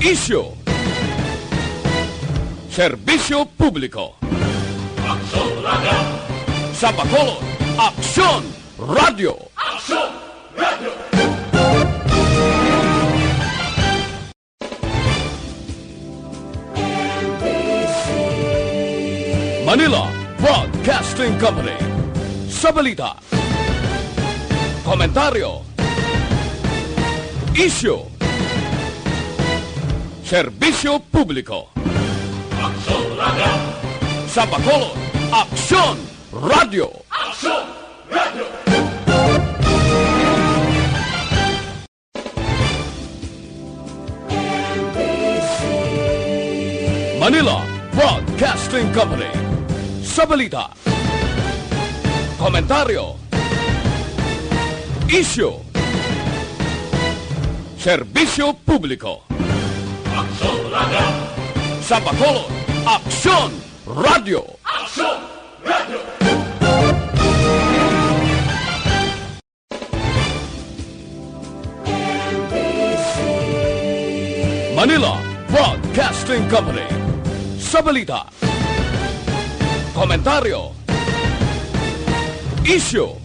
Isyu, serbisyo publiko. Aksyon Radio! Sa Bacolod, Aksyon Radio! Aksyon Radio! Manila Broadcasting Company. Sa balita, komentaryo, isyu, serbisyo publiko. Aksyon Radio! Sa Bacolod, Aksyon Radio! Aksyon Radio! Manila Broadcasting Company. Sa balita, komentaryo, isyu, serbisyo publiko. Aksyon Radio! Sa Bacolod, Aksyon Radio! Aksyon Radio! Manila Broadcasting Company. Sa balita, komentaryo, isyu,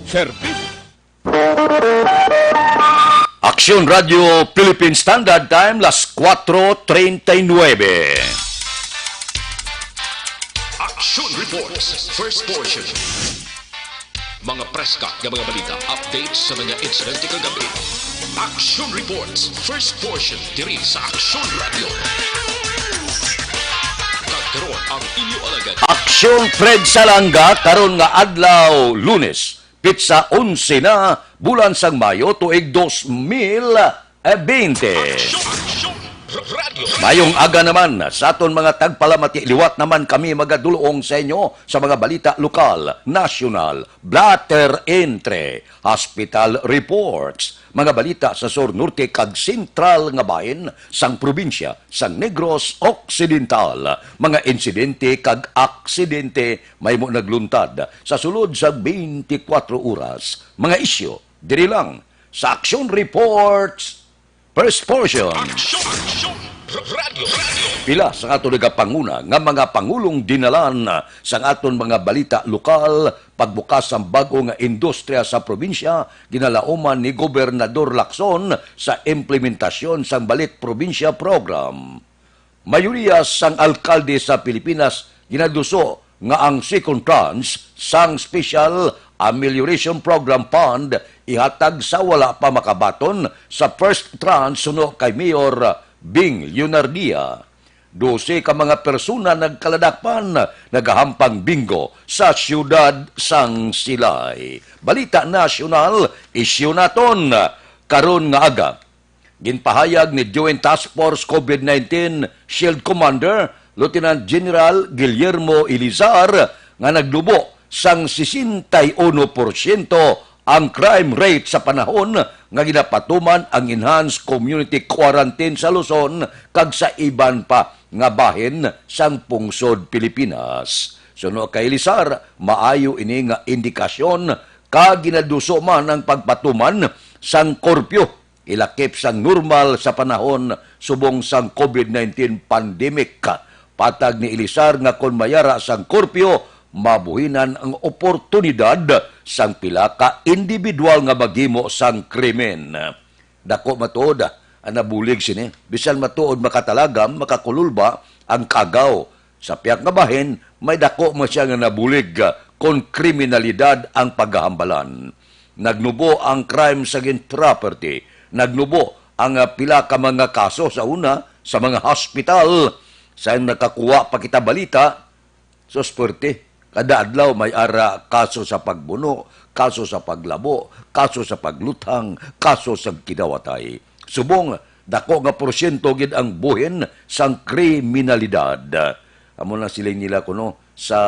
serbisyo. Aksyon Radio Philippine Standard Time, las 4:39. Action Reports, first portion. Mga preska ng mga balita, updates sa mga insidente kagabi. Action Reports, first portion, diri sa Action Radio. Kagkaroon ang inyo alagad. Aksyon Fred Salanga karon nga adlaw Lunes, pitsa 11 na bulan sang Mayo tuig 2020. Action Radio. Mayong aga naman sa aton mga tagpalamati, liwat naman kami magadulong sa inyo sa mga balita lokal, national, blatter entre, hospital reports, mga balita sa Sur Norte kag sentral nga bahin sang probinsya sang Negros Occidental, mga insidente kag aksidente may mo nagluntad sa sulod sa 24 oras, mga isyu diri lang sa Action Reports first portion. Action Radio. Pila sa aton nagapanguna nga mga pangulong dinalan sa aton mga balita lokal, pagbukas ang bago nga industriya sa probinsya, ginalauman ni Gobernador Lacson sa implementasyon sang Balik Probinsya Program. Mayoriya sang alkalde sa Pilipinas ginaduso nga ang second tranche sang Special Amelioration Program Fund ihatag sa wala pa makabaton sa first tranche suno kay Mayor Bing Leonardia. 12 ka mga persona nagkaladakpan nagahampang bingo sa siyudad sang Silay. Balita nasyonal, isyu naton karon nga aga. Ginpahayag ni Joint Task Force COVID-19 Shield Commander Lieutenant General Guillermo Elizar nga nagdubo sang 61% ang crime rate sa panahon nga ginapatuman ang enhanced community quarantine sa Luzon kag sa iban pa nga bahin sang pungsod Pilipinas. Suno kay Elizar, maayo ini nga indikasyon kag ginaduso man ang pagpatuman sang korpyo ilakip sang normal sa panahon subong sang COVID-19 pandemic. Patag ni Elizar nga kon mayara sang korpyo mabuhinan ang oportunidad sang pila ka individual nga maghimo sang krimen. Dako matuod ang nabulig sini. Bisan matuod makatalagam, makakululba ang kagaw. Sa piyak nga bahin, may dako mo siya nga nabulig kon kriminalidad ang paghahambalan. Nagnubo ang crime against property. Nagnubo ang pila ka mga kaso sa una sa mga hospital. Sa nakakuha pa kita balita, so sperte. Kada adlaw may ara kaso sa pagbuno, kaso sa paglabo, kaso sa pagluthang, kaso sa kinawatay. Subong, dako nga porsyento gid ang buhin sang kriminalidad. Amo na siling nila kuno sa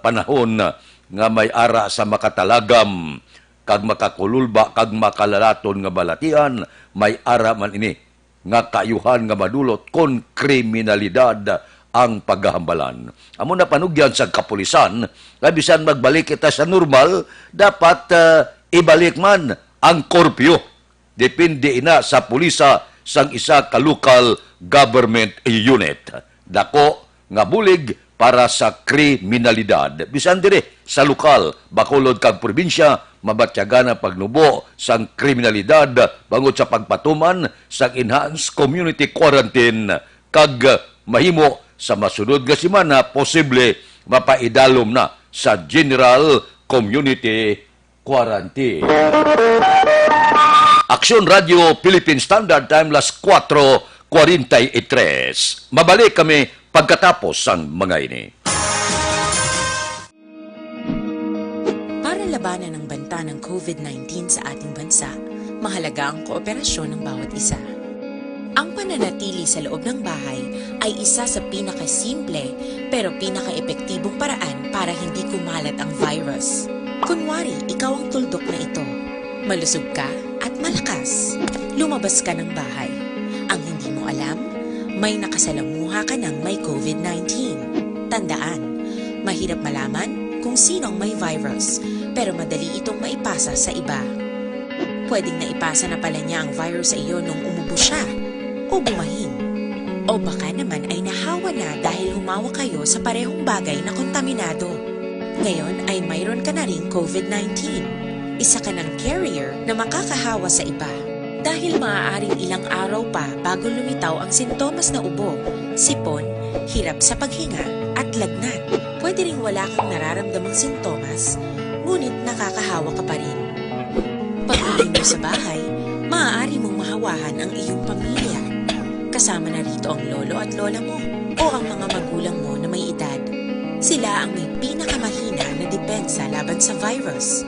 panahon nga may ara sa makatalagam, kag makakululba, kag makalalaton nga balatian, may ara man ini nga kayuhan nga madulot kon kriminalidad ang paghahambalan. Amo na panugyan sa kapulisan, bisan magbalik kita sa normal, dapat ibalik man ang korpyo. Depende ina sa pulisa sang isa ka local government unit. Dako nga bulig para sa kriminalidad. Bisan dire sa lokal, Bacolod kag probinsya, mabatyaga na pagnubo sang kriminalidad bangod sa pagpatuman sang enhanced community quarantine kag mahimo sa masunod nga semana posible mapaidalom na sa general community quarantine. Aksyon Radio Philippine Standard Time las 4:43. Mabalik kami pagkatapos ang mga ini. Para labanan ang banta ng COVID-19 sa ating bansa, mahalaga ang kooperasyon ng bawat isa. Ang pananatili sa loob ng bahay ay isa sa pinakasimple pero pinaka-epektibong paraan para hindi kumalat ang virus. Kunwari, ikaw ang tuldok na ito. Malusog ka at malakas. Lumabas ka ng bahay. Ang hindi mo alam, may nakasalamuha ka ng may COVID-19. Tandaan, mahirap malaman kung sino ang may virus, pero madali itong maipasa sa iba. Pwedeng naipasa na pala niya ang virus sa iyo nung umubo siya o bumahin. O baka naman ay nahawa na dahil humawa kayo sa parehong bagay na kontaminado. Ngayon ay mayroon ka na ring COVID-19. Isa ka ng carrier na makakahawa sa iba. Dahil maaaring ilang araw pa bago lumitaw ang sintomas na ubo, sipon, hirap sa paghinga at lagnat. Pwede ring wala kang nararamdamang sintomas, ngunit nakakahawa ka pa rin. Pag-uwi mo sa bahay, maaari mong mahawahan ang iyong pamilya. Kasama na rito ang lolo at lola mo o ang mga magulang mo na may edad. Sila ang may pinakamahina na depensa laban sa virus.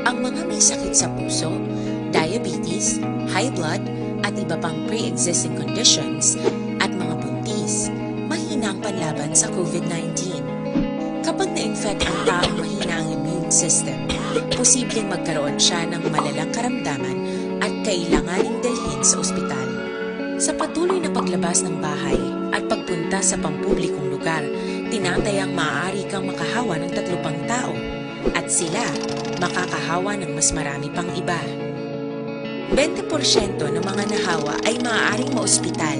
Ang mga may sakit sa puso, diabetes, high blood, at iba pang pre-existing conditions, at mga buntis, mahina ang panlaban sa COVID-19. Kapag na-infect ang taong mahina ang immune system, posibleng magkaroon siya ng malalang karamdaman at kailanganing dalhin sa ospital. Sa patuloy na paglabas ng bahay at pagpunta sa pampublikong lugar, tinatayang maaari kang makahawa ng 3 pang tao at sila makakahawa ng mas marami pang iba. 20% ng mga nahawa ay maaaring maospital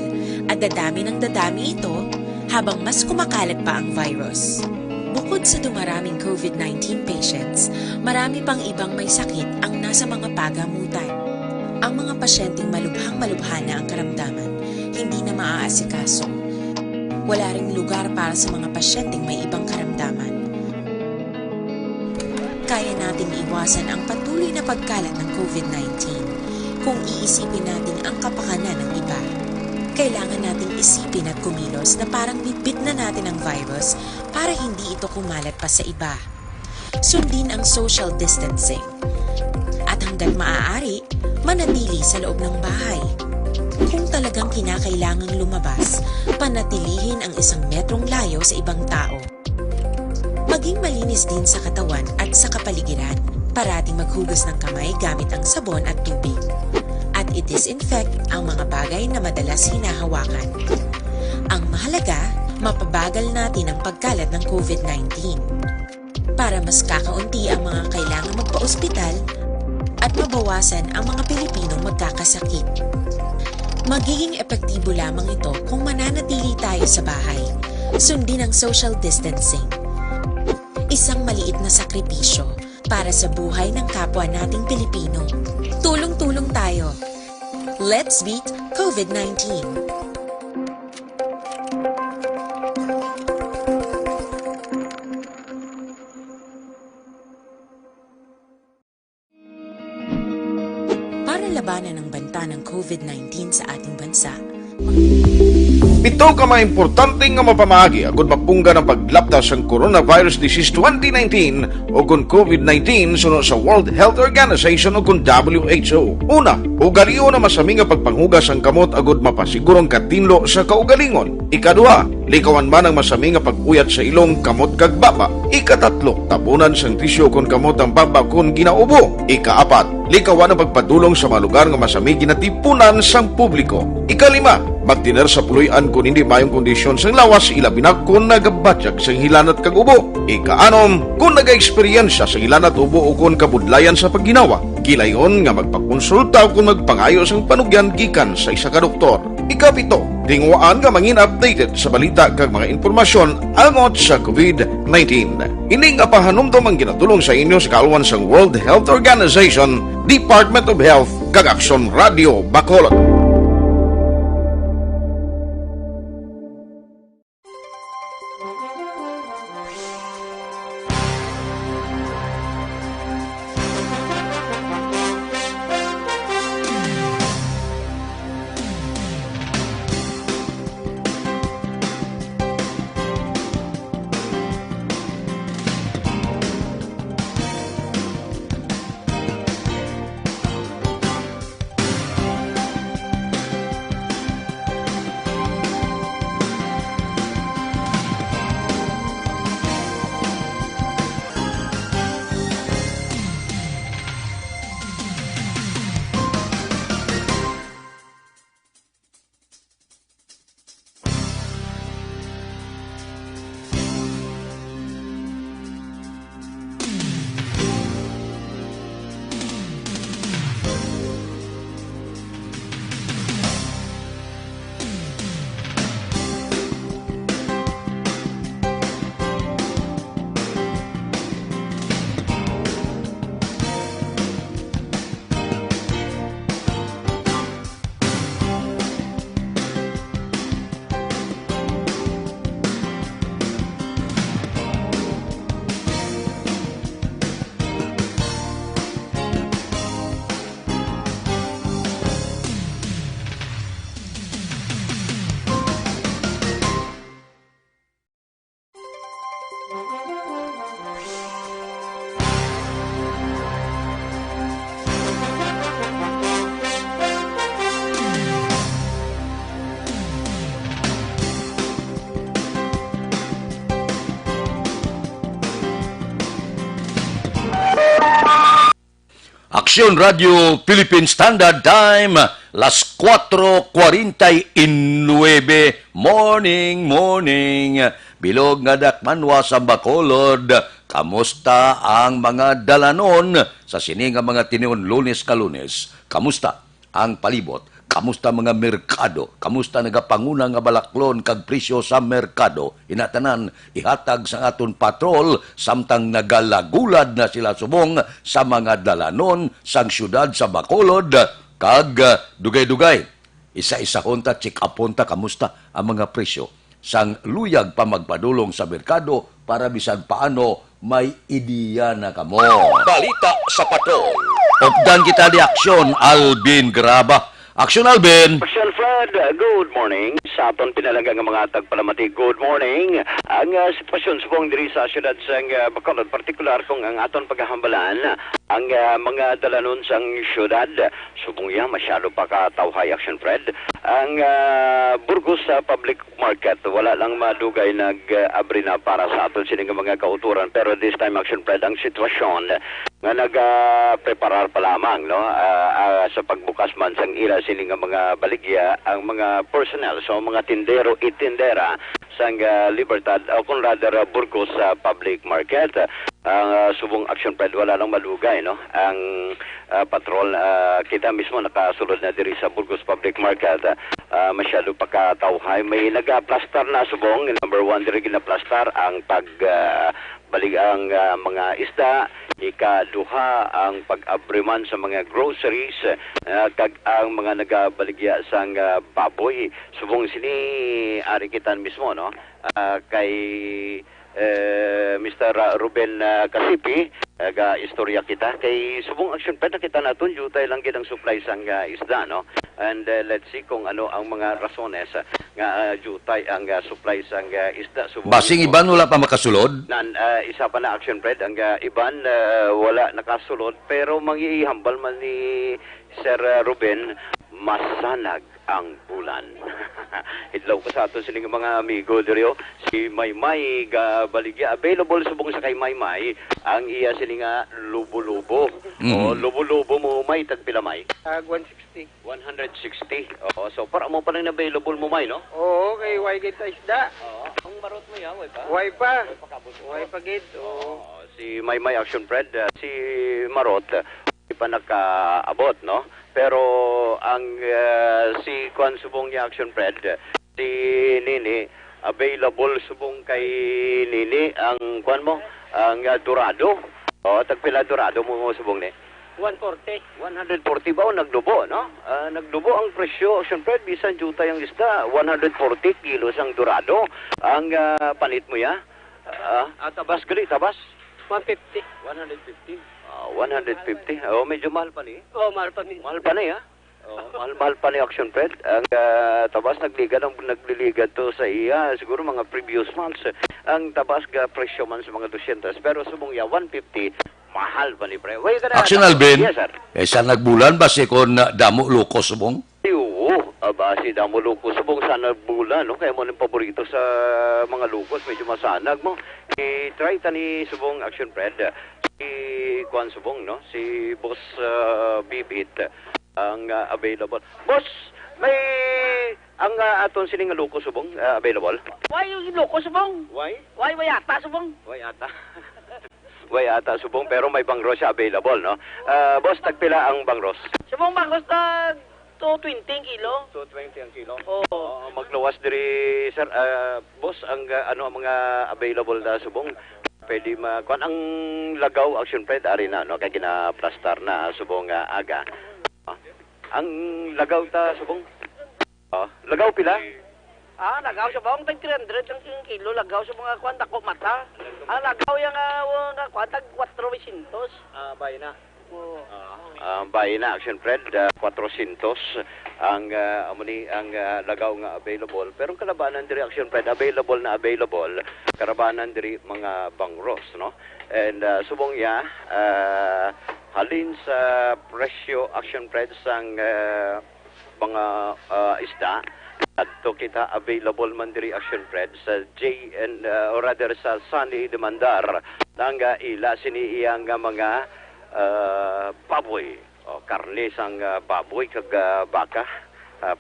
at dadami ng dadami ito habang mas kumakalat pa ang virus. Bukod sa dumaraming COVID-19 patients, marami pang ibang may sakit ang nasa mga pagamutan. Ang mga pasyenteng malubhang-malubha na ang karamdaman, hindi na maaasikaso. Wala ring lugar para sa mga pasyenteng may ibang karamdaman. Kaya nating iwasan ang patuloy na pagkalat ng COVID-19 kung iisipin natin ang kapakanan ng iba. Kailangan nating isipin at kumilos na parang bit na natin ang virus para hindi ito kumalat pa sa iba. Sundin ang social distancing. At hanggat maaari, manatili sa loob ng bahay. Kung talagang kinakailangang lumabas, panatilihin ang 1 metrong layo sa ibang tao. Maging malinis din sa katawan at sa kapaligiran. Parating maghugas ng kamay gamit ang sabon at tubig. At i-disinfect ang mga bagay na madalas hinahawakan. Ang mahalaga, mapabagal natin ang pagkalat ng COVID-19. Para mas kakaunti ang mga kailangang magpa-ospital at mabawasan ang mga Pilipinong magkakasakit. Magiging epektibo lamang ito kung mananatili tayo sa bahay. Sundin ang social distancing. Isang maliit na sakripisyo para sa buhay ng kapwa nating Pilipino. Tulong-tulong tayo. Let's beat COVID-19. Para labanan ang banta ng COVID-19 sa ating bansa, Ito ka mga importante nga mapamagi agud mapungga ng paglaptas ang Coronavirus Disease 2019 o kung COVID-19 sunod sa World Health Organization o kung WHO. Una, ugaliyo na masami nga pagpanghugas ang kamot agud mapasigurong katinlo sa kaugalingon. Ikaduha, likawan man ang masami nga pag-uyat sa ilong kamot kag baba. Ikatatlo, tabunan sang tisyo kung kamot ang baba kung ginaubo. Ikaapat, likawan ang pagpadulong sa mga lugar nga masami ginatipunan sang publiko. Ikalima, magtiner sa puloy-an kung hindi mayong kondisyon sang lawas, ilabi na kung nagabatyak sang hilanat kag ubo. Ikaanom, kung nag-eksperyensya sa hilanat ubo o kung kabudlayan sa pagginawa, gilayon nga magpakonsulta o kung magpangayo sang panugyan gikan sa isa ka doktor. Ikapito, tingwaan nga mangin updated sa balita kag mga impormasyon angot sa COVID-19. Ini nga pahanumdom ang ginatulong sa inyo sa kaalwan sang World Health Organization, Department of Health kag Aksyon Radio Bacolod. Aksyon Radio Philippine Standard Time, las 4:49. Morning. Bilog nga dakmanwa sa Bacolod. Kamusta ang mga dalanon sa sini nga mga tinuon Lunes ka Lunes? Kamusta ang palibot? Kamusta mga merkado? Kamusta nagapanguna nga balaklon kag presyo sa merkado? Inatanan, ihatag sa aton patrol samtang nagalagulad na sila subong sa mga dalanon sang syudad sa Bacolod kag dugay-dugay. Isa-isa konta, check up konta, kamusta ang mga presyo sang luyag pa magpadulong sa merkado para bisan paano may ideya na kamo. Balita sa patrol. Updan kita di aksyon, Alvin Graba. Aksyon, Alvin! Aksyon, Fred. Good morning. Sa aton pinalagang mga tagpalamati, good morning. Ang sitwasyon subong diri sa syudad sang Bacolod, partikular kung ang aton paghahambalan, ang mga dalanon sang syudad, subong yan, masyado pa katawhay, Aksyon, Fred. Ang Burgos sa public market, wala lang madugay nag-abri na para sa aton sining mga kauturan. Pero this time, Aksyon, Fred, ang sitwasyon nga nag-preparar pa lamang sa pagbukas man sang ila sining mga baligya ang mga personnel, so mga tindero itindera sang Libertad o kung rather Burgos sa public market. Subong Action Fred, wala lang malugay, no? Ang patrol, kita mismo nakasulod na diri sa Burgos public market. Masyado pa katawhay, may nag-plastar na subong. Number 1 diri ginaplastar ang balik ang mga isda, ikaduha ang pag-abriman sa mga groceries, kag ang mga nagabaligya sang baboy. Subong sini ari kitan mismo, no? Kay Mr. Ruben Kasipi, istorya kita kay subong Action Fred, nakita naton jutay lang gid ang supply sang isda, no? And let's see kung ano ang mga rasones nga jutay ang supply sang isda. Subong Basing iban wala pa makasulod? Isa pa na Action Fred, ang iban wala nakasulod, pero manghihambal man ni Sir Ruben, masanag ang bulan. Idlaw ko sa ato sining mga amigo diri si Maymay ga baligya available subong sa kay Maymay ang iya sining nga lubo-lubo. O lubo-lubo mo may tagpila may? 160. 160. Oo, so para mo pa lang available mo may no? Oo, kay Waygate sa isda. Oo. Ang marot mo ya, way pa? Way pa. Way pa gid. Oo. Si Maymay Action Fred, si Marot hindi pa nakaabot no? Pero ang si Kwan subong niya Action Fred, si Nini available subong kay Nini ang Kwan mo, ang Dorado. O tagpila Dorado mo subong ni? 140. 140 ba o nagdubo, no? Nagdubo ang presyo, Action Fred, bisan juta yung isda. 140 kilos ang Dorado. Ang panit mo ya? Tabas gali, tabas? 150. 150. 150. Oh, medyo mahal pa ni. Oh, mahal pa ni. Mahal pa ni, ha? Oh, mahal pa ni Action Fred. Ang tabas nagliliga to sa iya. Siguro mga previous months. Ang tabas presyo man sa mga 200. Pero subong ya, 150. Mahal pa ni pre. Wait, Action Alvin, Yes, sir. sa nagbulan ba si kon damo loko subong? Oo, si Damo Lucos subong sanag bulan, no? Kaya mo ng paborito sa mga Lucos, medyo masanag mo. I-try tani subong Action Fred. Si Kwan subong, no? Si Boss Bibit ang available. Boss, may ang aton sining Lucos subong available. Why yung loko subong? Why? Why ata subong? Why ata? Why ata subong pero may bangros siya available, no? Boss, tagpila ang bangros? Subong ba gusto 220 kilo? 220 ang kilo. Oo. Magluwas diri sir, boss ang ano ang mga available na subong. Pwede kuan ang lagaw Action Fred ari na no kay gina-plastar na subong aga. Ang lagaw ta subong. Lagaw pila? Lagaw subong tag 300 ang kilo lagaw sa mga kwan dako mata. Lagaw yang kwan tag 400. Bay na. Oo. Bay na Action Fred 400 ang amuni ang lagaw nga available pero kalabanan diri Action Fred available karabanan diri mga bangros no and subong ya halin sa presyo Action Fred sang mga isda adto kita available man diri Action Fred sa J and or rather sa Sunny Demandar nang ila sini iyang mga baboy o karne sang baboy kag baka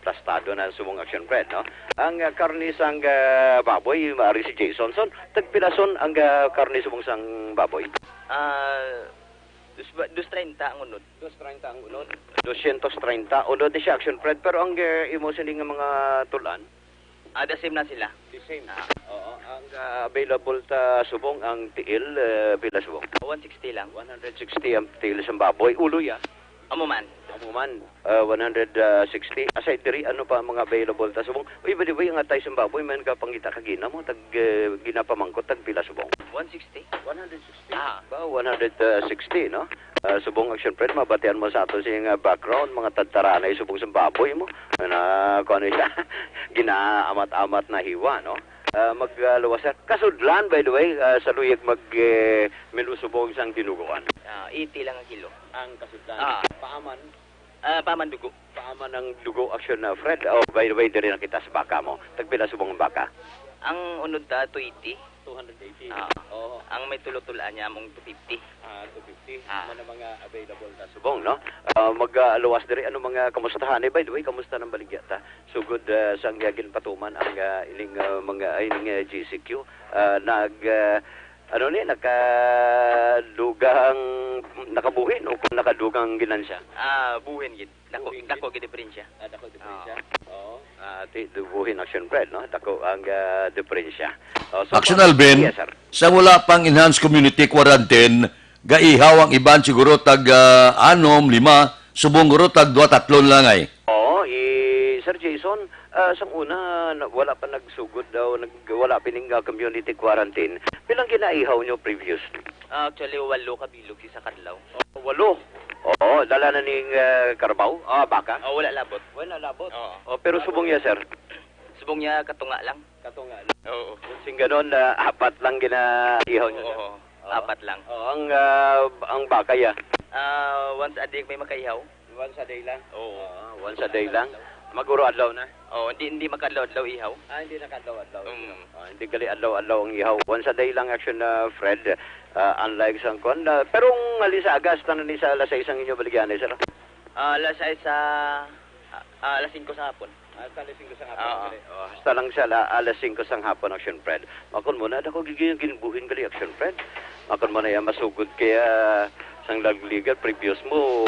plastado na sumong Action Fred no ang karne sang baboy maari si Jasonson tagpilason ang karne sumong sang baboy 230 ang unod. 230 ang unod 230 unod di siya Action Fred pero ang imo sining mga tulan The same na sila. the same oo ang available ta subong ang tiil pila subong 160 lang. 160 ang tiil sa baboy uloy Amuman. Amuman, 160. Aside diri, ano pa ang mga available ta subong? Uy, ba di ba yung atay sa baboy, man ka pangita ka gina mo, tag ginapamangkot, tag pila subong? 160. 160? Ba, 160, no? Subong Action Fred, mabatian mo sa ato siyang background, mga tadtaranay subong sa baboy mo. Kung ano siya, ginaamat-amat na hiwa, no? Magluwasan. Kasudlan, by the way, sa luyag milusubong sang dinuguan. 80 lang ang kilo. Ang kasudlan. Paaman. Paman dugo. Paaman ang dugo Action Fred. Oh, by the way, diri na kita sa baka mo. Tagpila subong ang baka. Ang unod ta 280. 280. Oo. Ang may tulo-tulaan niya among 250. 250. Ano mga available na subong, no? Mag-aluwas diri ano mga kamustahan by the way, kamusta nang baligya ta? So good sang yagin patuman ang ining mga ining GCQ nakabuhin o kung nakadugang ginansya? Buhin gid. Dako gid diferensya. Dako diferensya. Oo. Buhin Action Fred, no? Dako ang diferensya. So, Action Alvin, yes, sir. sa wala pang enhanced community quarantine, gaihaw ang iban siguro tag 6, 5, subong guro tag 2-3 lang ay. Oo, Sir Jason, sa una, wala pa nagsugod daw, wala pining community quarantine. Bilang ginaihaw nyo previously? Actually, 8 kabilog sa Kadlaw. 8? Oo, dala na ning Carabao? Baka? Wala labot. Wala labot? Oo. Pero subong niya, sir? Subong niya katunga lang. Katunga. Oo. Sing ganon, 4 lang ginaihaw nyo, sir? Oo. 4 lang. Oo, ang baka ya? Once a day may makaihaw. Once a day lang? Oo. Once a day lang? Maguro adlaw na? Hindi makadlaw-adlaw ihaw. Hindi nakadlaw-adlaw. Hindi gali adlaw-adlaw ang ihaw. Once a day lang action na Fred. Unlike sang kon. Pero ang alisa agas tanan ni sa alas 6 ang inyo baligyan sir. Alas 5 sa hapon. Alas 5 sa hapon. Hasta lang sa alas 5 sang hapon action Fred. Makon mo na ako ginbuhin gali action Fred. Makon mo na yan masugod kaya sang lagligal previous mo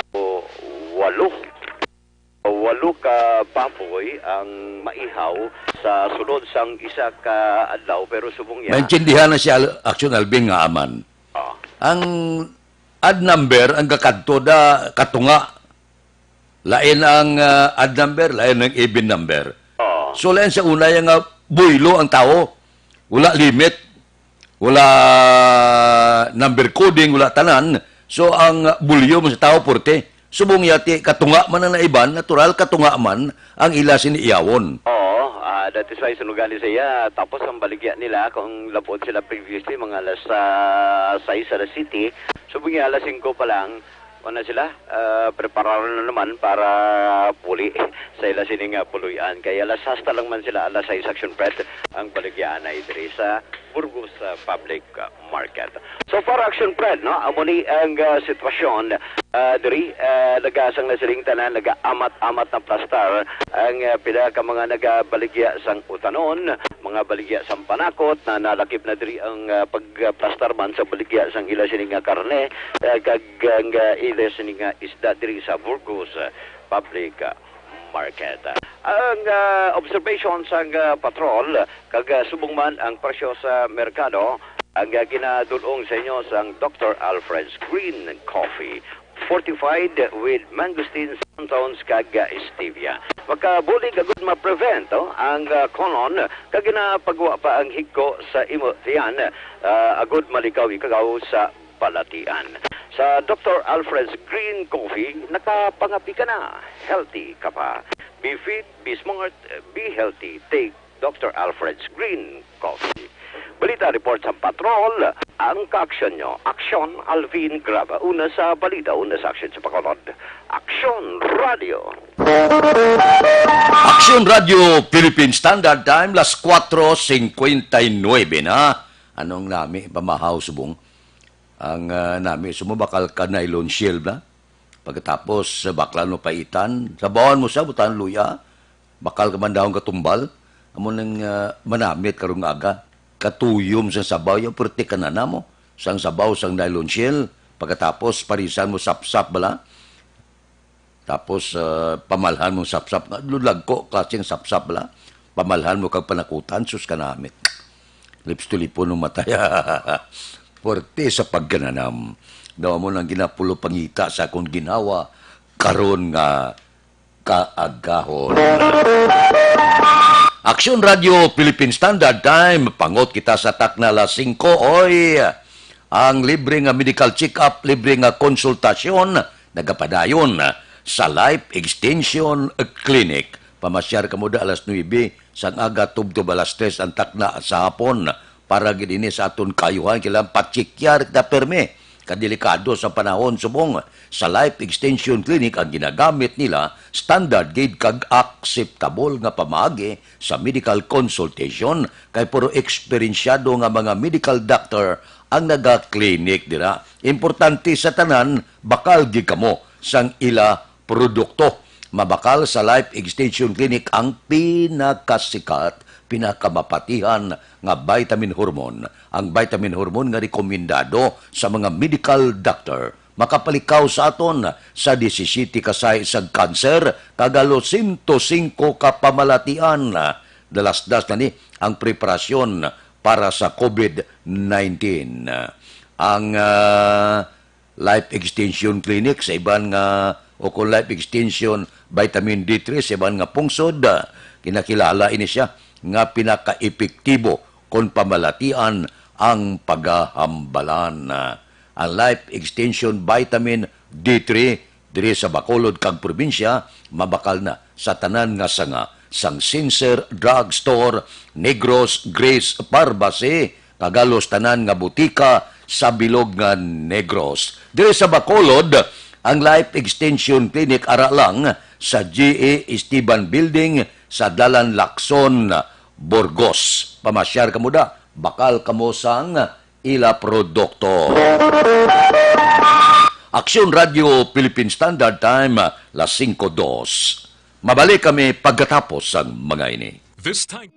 8 ka baboy ang maihaw sa sulod sang isa ka adlaw pero subong yan. Maintindihan na siya, Action Alvin nga aman. Ang odd number, ang kakadto da katunga. Lain ang odd number, lain ang even number. So, lain sa una yung buylo ang tao. Wala limit. Wala number coding, wala tanan. So, ang bulyo mo sa tao, porte. Subong yati, katunga man ang naiban, natural katunga man ang ila siniiyawon. That is why sunugali siya. Tapos ang baligya nila, kung labot sila previously, mga alas 6 sa city, subong alas 5 pa lang, na sila, prepararon na naman para puli sa ila sining puluyan. Kaya alas hasta lang man sila, alas 6 action Fred, ang baligyan ay diri sa Burgos Public Market. So far action Fred, no? Amo ni ang sitwasyon diri nagasang na siling tanan, naga-amat-amat na plastar ang pila ka mga nagabaligya sang utanon, mga baligya sang panakot na nalakip na diri ang pagplastar man sa baligya sang ila sining karne kag ila sining isda diri sa Burgos Public Market. Ang observation sang patrol kag subong man ang presyo sa merkado ang ginadulong sa inyo sang Dr. Alfred's Green Coffee fortified with mangosteen, santones, kag stevia. Makabulig agud ma-prevent ang konon kag ginapagawa pa ang higko sa imo tiyan agud malikaw ikagaw sa balatian. Sa Dr. Alfred's Green Coffee, nakapangapi ka na. Healthy ka pa. Be fit, be smart, be healthy. Take Dr. Alfred's Green Coffee. Balita report sa patrol, ang ka-aksyon nyo. Aksyon Alvin Graba. Una sa balita, una sa aksyon sa pakolod. Aksyon Radio. Action Radio Philippine Standard Time, las 4:59 na. Anong nami, pamahaw subong? Ang nami, sumubakal ka na nylon shield na. Pagkatapos, bakla no paitan, sabawan mo sa butan luya, bakal ka man daw katumbal, amo nang manamit karong aga, katuyom sa sabaw, yung purti ka na mo, sang sabaw, sang nylon shield, pagkatapos, parisan mo sapsap bala, tapos, pamalhan mo sapsap, lulag ko, klaseng sapsap bala, pamalhan mo kag panakutan, sus ka namit. Lips to lipo ng mataya. Porte sa paggananam. Daw mo nang ginapulo pangita sa akong ginawa, karon nga kaagahon. Action Radio Philippine Standard Time, pangot kita sa takna las 5, oy, ang libre nga medical check-up, libre nga konsultasyon, nagapadayon sa Life Extension Clinic. Pamasyar ka mo da alas 9, sang aga tubtob alas 3 ang takna sa hapon, para gini sa aton kayuhan, kailangan patsikyar kita perme. Kadelikado sa panahon subong sa Life Extension Clinic ang ginagamit nila, standard gauge kag acceptable nga pamaagi sa medical consultation kay puro eksperyensyado nga mga medical doctor ang naga-clinic dira. Importante sa tanan, bakal gi kamo sang ila produkto. Mabakal sa Life Extension Clinic ang pinakasikat, pinakamapatihan nga vitamin hormone. Ang vitamin hormone nga rekomendado sa mga medical doctor. Makapalikaw sa aton sa 17 kasay sa cancer, kagalo 105 ka pamalatian. Dalas-das na ni ang preparasyon para sa COVID-19. Ang Life Extension Clinic sa iban nga o kung Life Extension Vitamin D3 sa iban nga pungsod, kinakilala ini siya nga pinaka-epektibo kung pamalatian ang paghahambalan. Ang Life Extension Vitamin D3 diri sa Bacolod kag probinsya mabakal na sa tanan nga sanga sang Sincere Drug Store, Negros Grace Pharmacy, kagalos tanan nga butika sa bilog nga Negros. Diri sa Bacolod ang Life Extension Clinic ara lang sa GA Esteban Building sa Dalan Lacson, Burgos. Pamasyar kamo da, bakal kamo sang ila produkto. Aksyon Radio Philippine Standard Time, las 5:02. Mabalik kami pagkatapos ang mga ini. This time.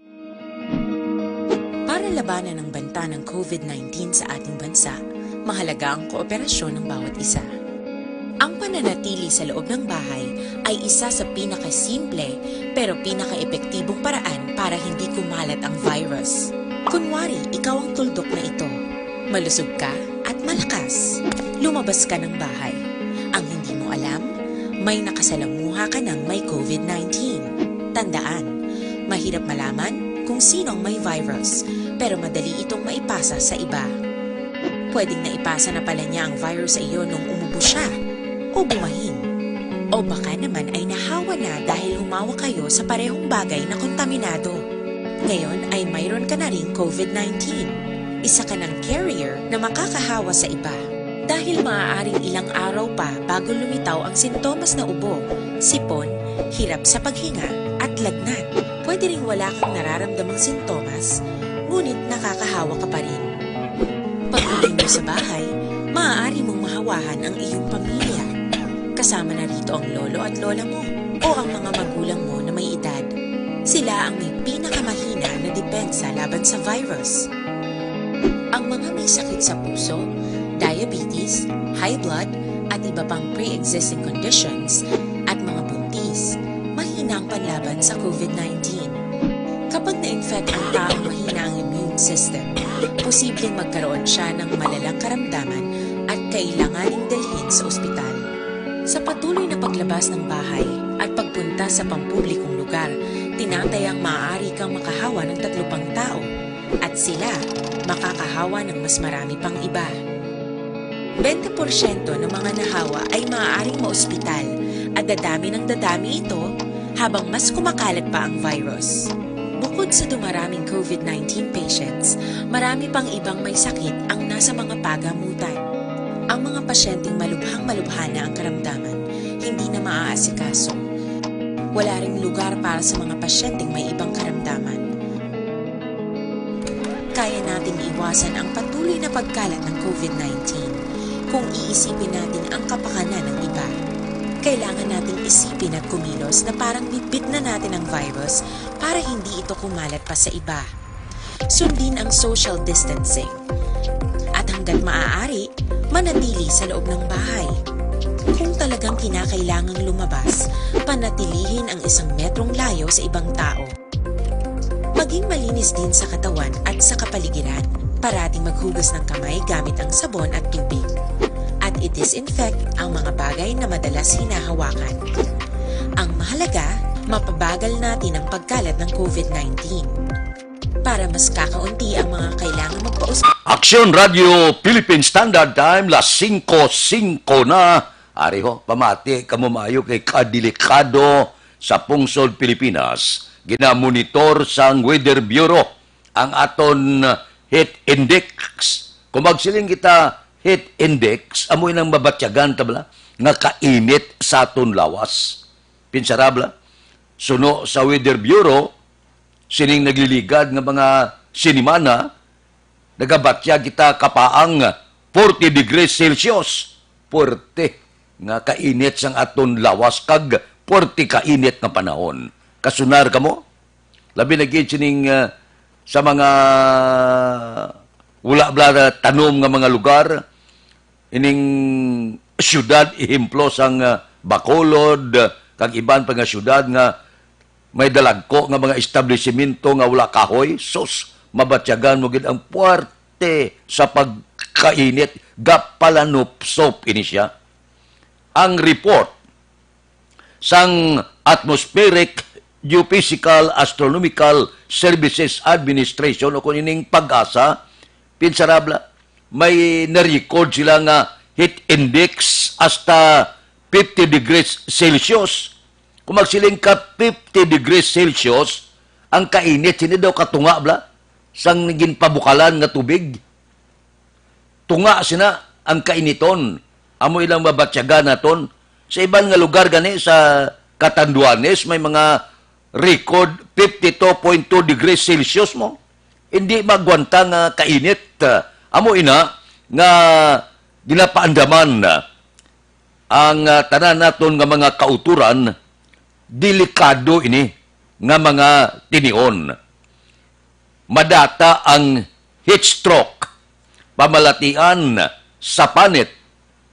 Para labanan ang banta ng COVID-19 sa ating bansa, mahalaga ang kooperasyon ng bawat isa. Ang pananatili sa loob ng bahay ay isa sa pinakasimple pero pinaka-epektibong paraan para hindi kumalat ang virus. Kunwari, ikaw ang tuldok na ito. Malusog ka at malakas. Lumabas ka ng bahay. Ang hindi mo alam, may nakasalamuha ka ng may COVID-19. Tandaan, mahirap malaman kung sino ang may virus, pero madali itong maipasa sa iba. Pwedeng naipasa na pala niya ang virus sa iyo nung umubo siya o bumahin. O baka naman ay nahawa na dahil humawa kayo sa parehong bagay na kontaminado. Ngayon ay mayroon ka na ring COVID-19. Isa ka ng carrier na makakahawa sa iba. Dahil maaaring ilang araw pa bago lumitaw ang sintomas na ubo, sipon, hirap sa paghinga at lagnat. Pwede ring wala kang nararamdamang sintomas, ngunit nakakahawa ka pa rin. Pag-uwi mo sa bahay, maaari mong mahawahan ang iyong pamilya. Kasama na rito ang lolo at lola mo o ang mga magulang mo na may edad. Sila ang may pinakamahina na depensa laban sa virus. Ang mga may sakit sa puso, diabetes, high blood, at iba pang pre-existing conditions at mga buntis, mahina ang panlaban sa COVID-19. Kapag na-infect ang taong mahina ang immune system, posibleng magkaroon siya ng malalang karamdaman at kailanganing dalhin sa ospital. Sa patuloy na paglabas ng bahay at pagpunta sa pampublikong lugar, tinatayang maaari kang makahawa ng 3 pang tao at sila makakahawa ng mas marami pang iba. 20% ng mga nahawa ay maaaring maospital at dadami ng dadami ito habang mas kumakalat pa ang virus. Bukod sa dumaraming COVID-19 patients, marami pang ibang may sakit ang nasa mga pagamutan. Ang mga pasyenteng malubhang-malubha na ang karamdaman, hindi na maaasikaso. Wala ring lugar para sa mga pasyenteng may ibang karamdaman. Kaya nating iwasan ang patuloy na pagkalat ng COVID-19 kung iisipin natin ang kapakanan ng iba. Kailangan nating isipin at kumilos na parang bibit na natin ang virus para hindi ito kumalat pa sa iba. Sundin ang social distancing. At hanggat maaari, manatili sa loob ng bahay. Kung talagang kinakailangang lumabas, panatilihin ang 1 metrong layo sa ibang tao. Maging malinis din sa katawan at sa kapaligiran. Parating maghugas ng kamay gamit ang sabon at tubig. At i-disinfect ang mga bagay na madalas hinahawakan. Ang mahalaga, mapabagal natin ang pagkalat ng COVID-19. Para mas kakaunti ang mga kailangan magpausap. Aksyon Radio Philippine Standard Time, las 5:05 na. Ari ho, pamati kamo maayo kay kadelikado sa pungsod Pilipinas. Ginamonitor sang Weather Bureau ang aton heat index. Kung magsiling kita heat index, amoy nang mabatyagan tabla nga kainit sa aton lawas. Pinsarabla, suno sa Weather Bureau, sining nagliligad nga mga sinimana, nagabatya kita kapaang 40 degrees Celsius. 40 nga kainit sang aton lawas kag 40 kainit nga panahon. Kasunar kamo? Labi na gid sining sa mga wala bla tanom nga mga lugar, ining syudad ihimplo sang Bacolod kag iban pa nga syudad nga may dalagko nga mga establishmento nga wala kahoy, sus, mabatyagan mo gid ang puwerte sa pagkainit, gapalanupsop ini siya. Ang report sang Atmospheric Geophysical Astronomical Services Administration o kunining Pag-asa, pinsarabla, may na-record sila nga heat index hasta 50 degrees Celsius. Kung magsiling ka 50 degrees Celsius, ang kainit, sini daw katunga bla, sang naging pabukalan nga tubig. Tunga sina ang kainiton. amo ilang mabatyagan naton. Sa ibang nga lugar gani sa Catanduanes, may mga record 52.2 degrees Celsius mo. Hindi magwanta nga kainit. Amo ina nga ginapaandaman ang tanan naton nga mga kauturan, delikado ini nga mga tinion. Madata ang heat stroke, pamalatian sa panit,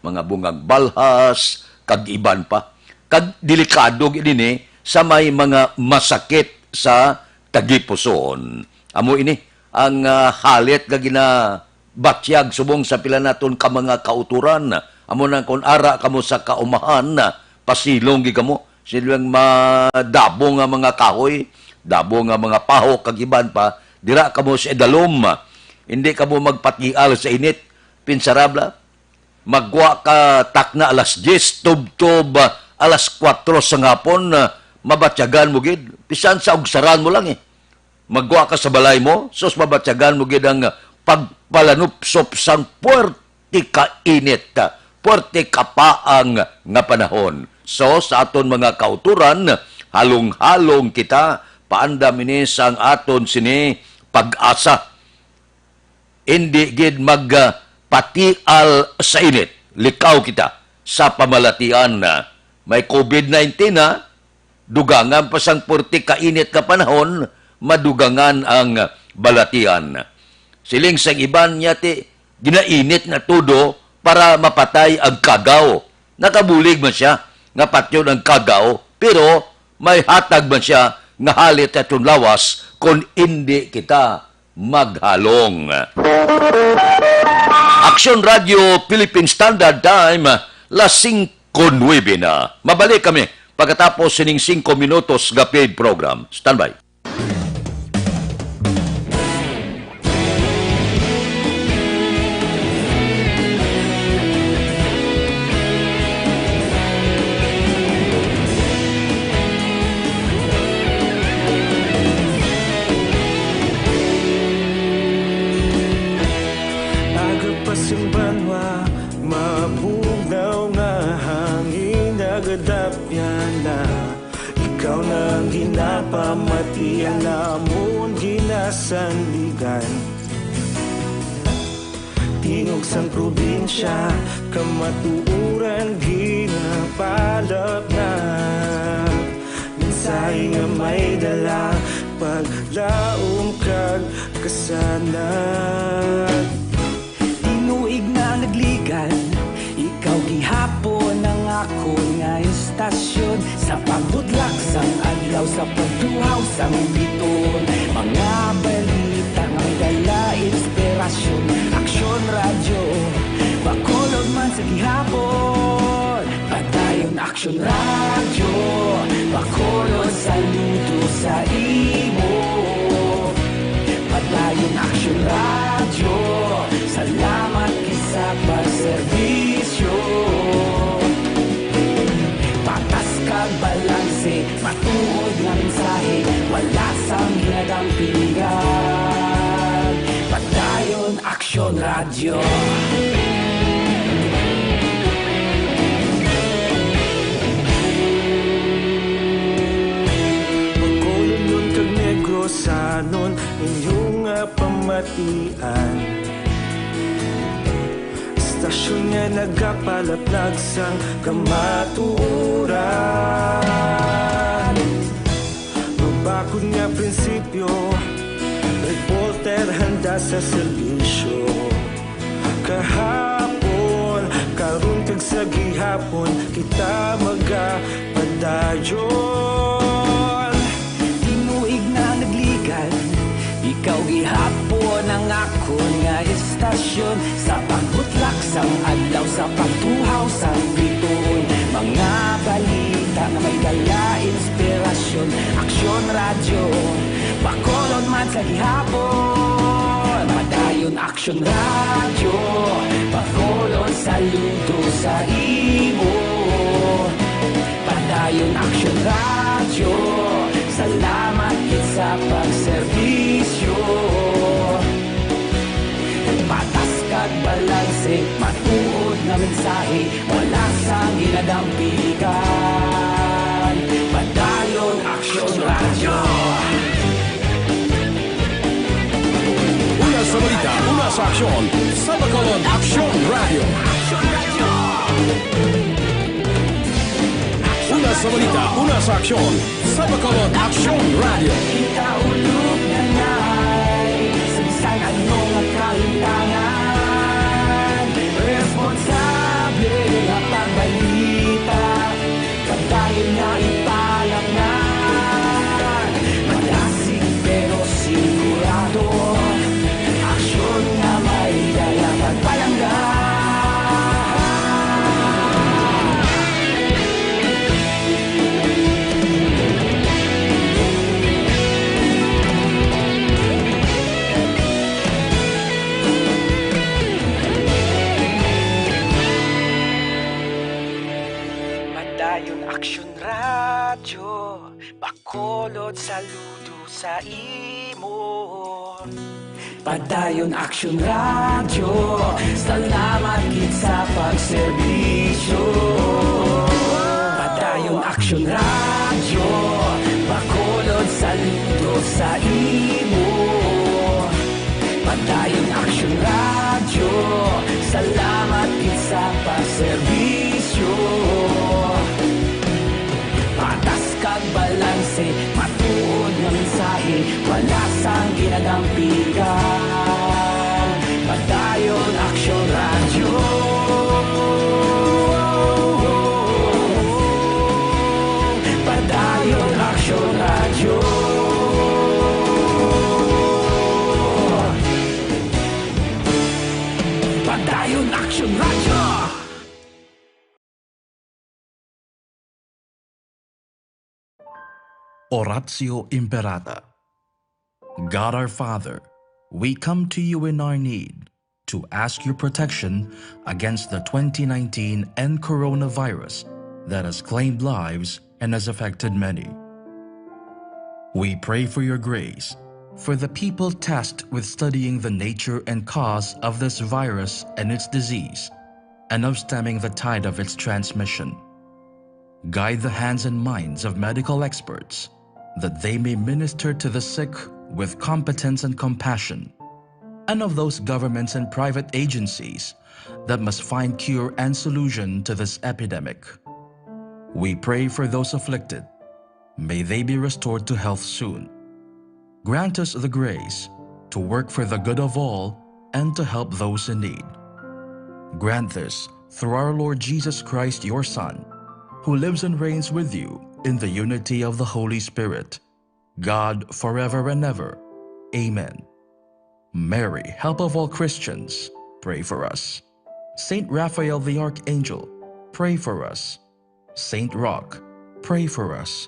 mga bungag balhas, kag iban pa. Kag delikado ini sa may mga masakit sa tagipusoon. Amo ini ang halit nga ginabatyag subong sa pila naton ka mga kauturan. Amo nang kung ara kamo sa kaumahan, pasilong gi kamo silang madabo nga mga kahoy, dabo nga mga paho kag iban pa, dira kamo sa edalom. Hindi kamo magpatial sa init, pinsarabla. Magwa ka takna alas 10, tub-tub alas 4 sa ngapon, mabatyagan mo gid. Pisan sa ugsaran mo lang eh. Magwa ka sa balay mo, sos mabatyagan mo gid ang pagpalanupsop sang puwerte ka init, puwerte kapaang nga panahon. So, sa aton mga kauturan, halong-halong kita, paandam ini sang aton sini pag-asa. Hindi gid magpatial sa init. Likaw kita sa pamalatian na may COVID-19 na, dugangan pa sang puwerte ka init ka panahon, madugangan ang balatian. Siling sang iban niya ginainit na tudo para mapatay ang kagaw. Nakabulig man siya nga patyon ang kagaw, pero may hatag man siya nga halit at lawas kung hindi kita maghalong. Action Radio Philippine Standard Time, las 5:09 na. Mabalik kami pagkatapos sining 5 minutos ga paid program. Standby. Pamatian namon ginasandigan, tingog sang probinsya, kamatuuran ginapalap na. Minsay nga may dala, paglaom kag kasanan. Tinuig na nagligan, ikaw gihapon ang ako nga istasyon, sa pagbudlak sang adlaw, sa pagtuhaw sang biton. Mga balita nga dala inspirasyon, Aksyon Radio, bakolod man sa gihapon. Padayon Aksyon Radio, bakolod saludo sa imo. Padayon Aksyon Radio, salamat kisa pagserbisyo. Patas kag balanse, matuod nga mensahe, wala sang hinagang pilihan. Padayon Aksyon Radio. Pagkulon nun kag negrosanon, inyong pamatian. Stasyon nga nagapalaplag sang kamatuuran. Magbakod nga prinsipyo, reporter handa sa serbisyo. Kahapon, karon kag sa gihapon, kita magapadayon. Tinuig na nagligan, ikaw gihapon ang ako nga istasyon, sa pagbutlak sang adlaw, sa pagtuhaw sang biton. Mga balita na may dala inspirasyon, Aksyon Radio, bakolod man sa gihapon. Padayon Aksyon Radio, bakolod saludo sa imo. Padayon Aksyon Radio, salamat sa pagserbisyo. Patas kag balanse, matuod na mensahe, sa aksyon sa Bacolod Action Radio. Una sa balita, una sa aksyon sa Bacolod Action Radio. Ikaulog na na'y sabisan anong nakahintangan. Responsable na pagbalita, kagaya na ipalaknan. Malasig pero sigurado, aksyon na may dalang pagpalanggan. Madayon Aksyon Radyo, Bacolod saludo sa imo. Padayon Aksyon Radyo, salamat gid sa pagserbisyo. Padayon Aksyon Radyo, Bacolod saludo sa imo. Padayon Aksyon Radyo, salamat gid sa pagserbisyo. Patas kag balanse, matuod nga mensahe, wala sang ginadampigan. Padayon Aksyon Radyo. Padayon Aksyon Radyo. Padayon Aksyon Radyo. Oratio Imperata. God our Father, we come to you in our need to ask your protection against the 2019 and coronavirus that has claimed lives and has affected many. We pray for your grace for the people tasked with studying the nature and cause of this virus and its disease, and of stemming the tide of its transmission. Guide the hands and minds of medical experts, that they may minister to the sick with competence and compassion, and of those governments and private agencies that must find cure and solution to this epidemic. We pray for those afflicted. May they be restored to health soon. Grant us the grace to work for the good of all and to help those in need. Grant this through our Lord Jesus Christ, your Son, who lives and reigns with you in the unity of the Holy Spirit, God forever and ever. Amen. Mary, help of all Christians, pray for us. Saint Raphael the Archangel, pray for us. Saint Roch, pray for us.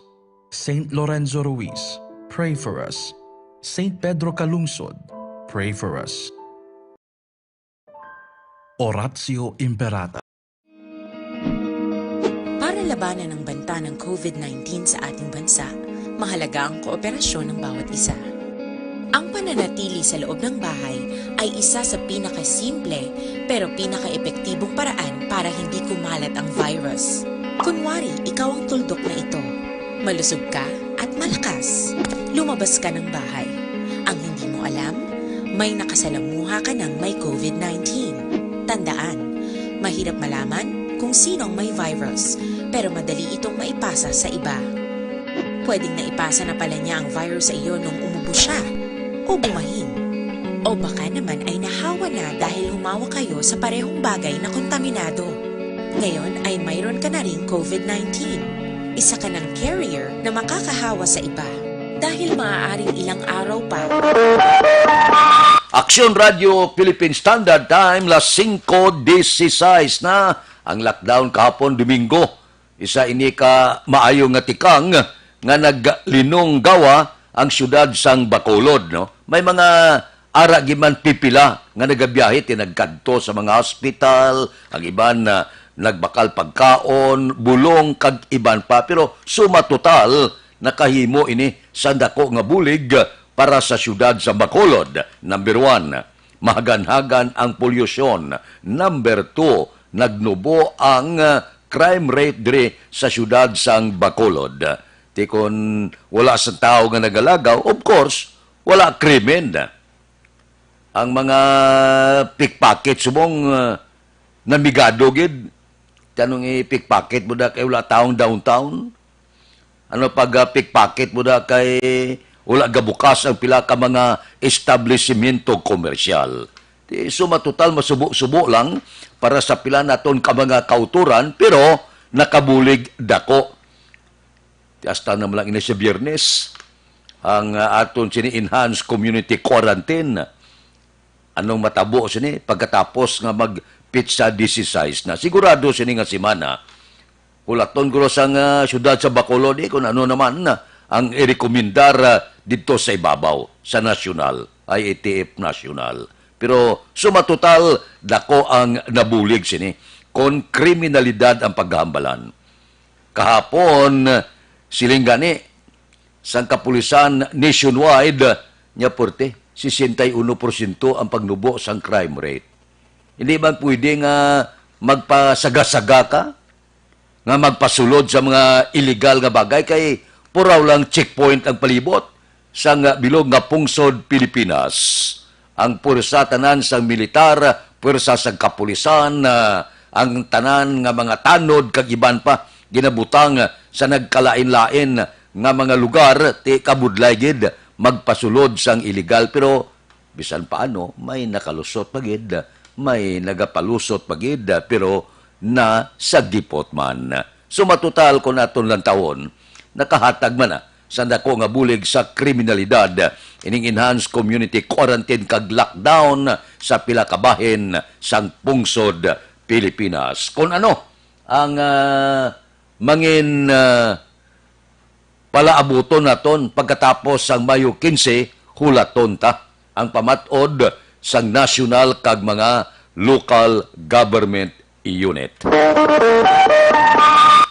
Saint Lorenzo Ruiz, pray for us. Saint Pedro Calungsod, pray for us. Oratio Imperata. Para labanan ang banta ng COVID-19 sa ating bansa, mahalaga ang kooperasyon ng bawat isa. Ang pananatili sa loob ng bahay ay isa sa pinakasimple pero pinaka-epektibong paraan para hindi kumalat ang virus. Kunwari, ikaw ang tuldok na ito. Malusog ka at malakas. Lumabas ka ng bahay. Ang hindi mo alam, may nakasalamuha ka ng may COVID-19. Tandaan, mahirap malaman kung sino ang may virus, pero madali itong maipasa sa iba. Pwedeng naipasa na pala niya ang virus sa iyo nung umubo siya o bumahin. O baka naman ay nahawa na dahil humawa kayo sa parehong bagay na kontaminado. Ngayon ay mayroon ka na ring COVID-19. Isa ka ng carrier na makakahawa sa iba dahil maaaring ilang araw pa. Aksyon Radio Philippine Standard Time, las 5:16 na ang lockdown kahapon Domingo. Isa ini ka maayo nga tikang nga naglinong gawa ang syudad sang Bacolod, no? May mga ara giman pipila nga nagabiyahe tinagkadto sa mga hospital, ang iban na nagbakal pagkaon, bulong kag iban pa, pero suma total nakahimo ini sa dako nga bulig para sa syudad sa Bacolod. Number 1, mahaganhagan ang polusyon. Number 2, nagnubo ang crime rate dire sa syudad sang Bacolod. Ti kon wala sa tao nga nagalagaw, of course, wala krimen. ang mga pickpocket subong namigado gid. Tanong i-pickpocket mo da kay wala taong downtown. Ano pag pickpocket mo da kay wala gabukas ang pila ka mga establishmento komersyal. Di sumatotal masubo-subo lang para sa pila naton ka mga kauturan pero nakabulig dako. Hasta naman lang ina sa Biyernes ang aton sini enhanced community quarantine. Anong matabo sini pagkatapos nga mag-pizza 16 na. Sigurado sini nga semana. Ulaton ko sa syudad sa Bacolod kung ano naman ang irekomendar dito sa ibabaw sa nasyonal, IATF nasyonal. Pero sumatotal dako ang nabulig sini kon kriminalidad ang paghambalan. Kahapon siling gani sang kapulisan nationwide nya porte 61% ang pagnubo sang crime rate. Hindi ba pwede nga magpasaga-saga ka? Nga magpasulod sa mga illegal nga bagay kay puraw lang checkpoint ang palibot sa bilog nga pungsod Pilipinas. Ang pwersa tanan sang militar, pwersa sang kapulisan, ang tanan nga mga tanod kag iban pa ginabutang sa nagkalain-lain nga mga lugar ti kabudlay gid magpasulod sang illegal pero bisan paano may nakalusot pagid, may nagapalusot pagid pero na sagipot man. Sumatotal ko naton lang taon nakahatag man sa dako nga bulig sa kriminalidad ining enhanced community quarantine kag lockdown sa pila ka bahin sang pungsod Pilipinas. Kung ano ang mangin palaabuton naton pagkatapos sang Mayo 15 hulaton ta ang pamatod sang national kag mga local government unit.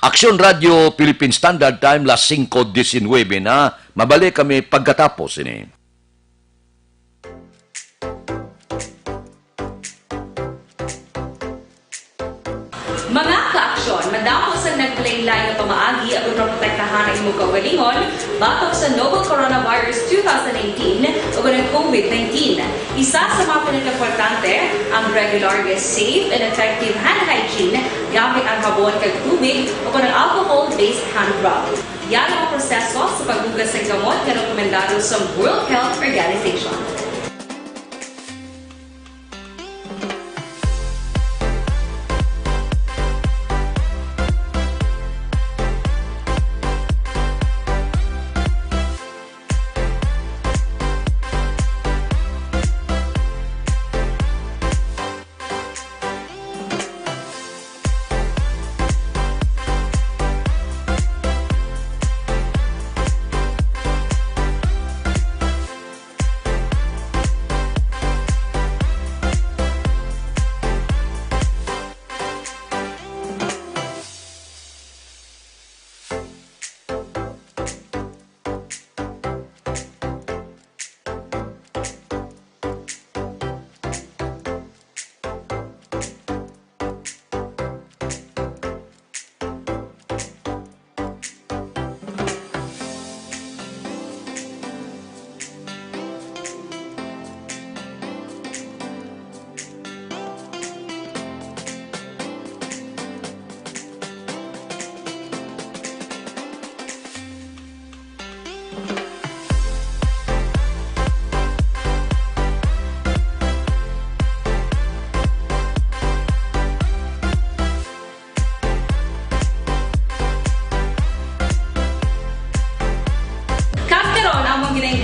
Aksyon Radio Philippine Standard Time las 5:19 na mabalik kami pagkatapos ini. Mga ka-aksyon, madamo sa naglaylay na pamaagi at protektahan ang imong kaugalingon batok sa novel coronavirus 2018 o ng COVID-19. Isa sa mga pinaka-importante ang regular, safe, and effective hand hygiene gamit ang habon kag tubig o ng alcohol-based hand rub. Yan ang proseso sa paghugas ng gamot na rekomendado sa World Health Organization.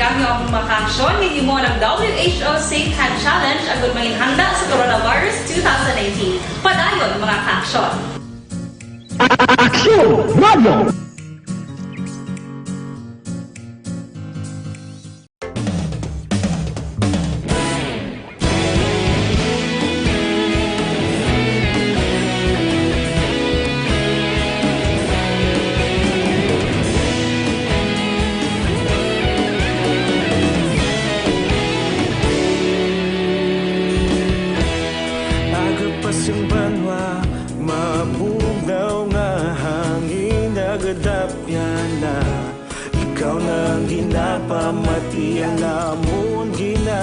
Kami ang makaksyon hindi mo ng WHO Safe Hand Challenge agad maging handa sa coronavirus 2019. Padayon mga kaaksyon! Aksyon Radio!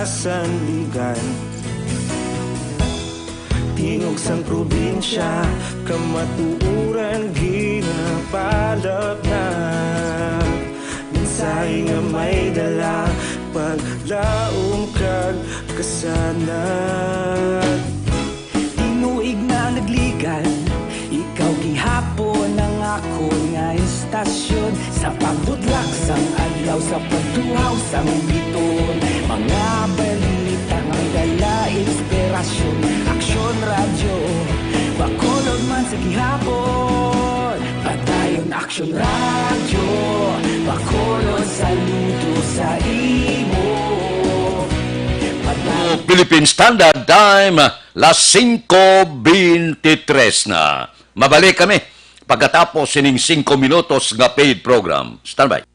ginasandigan. Tingog sang probinsya, kamatuuran ginapalap na. Minsay nga may dala, paglaom kag kasanag. Tinuig na nagligan, ikaw gihapon ang ako nga istasyon. Sa pagbudlak sang adlaw, sa pagtuhaw sang biton. Mga balita nga dala inspirasyon. Aksyon radyo, bakolod man sa gihapon. Padayon aksyon radyo, bakolod saludo sa imo. Philippine Standard Time, las 5:23 na. Mabalik kami pagkatapos sining 5 minutos nga paid program. Standby.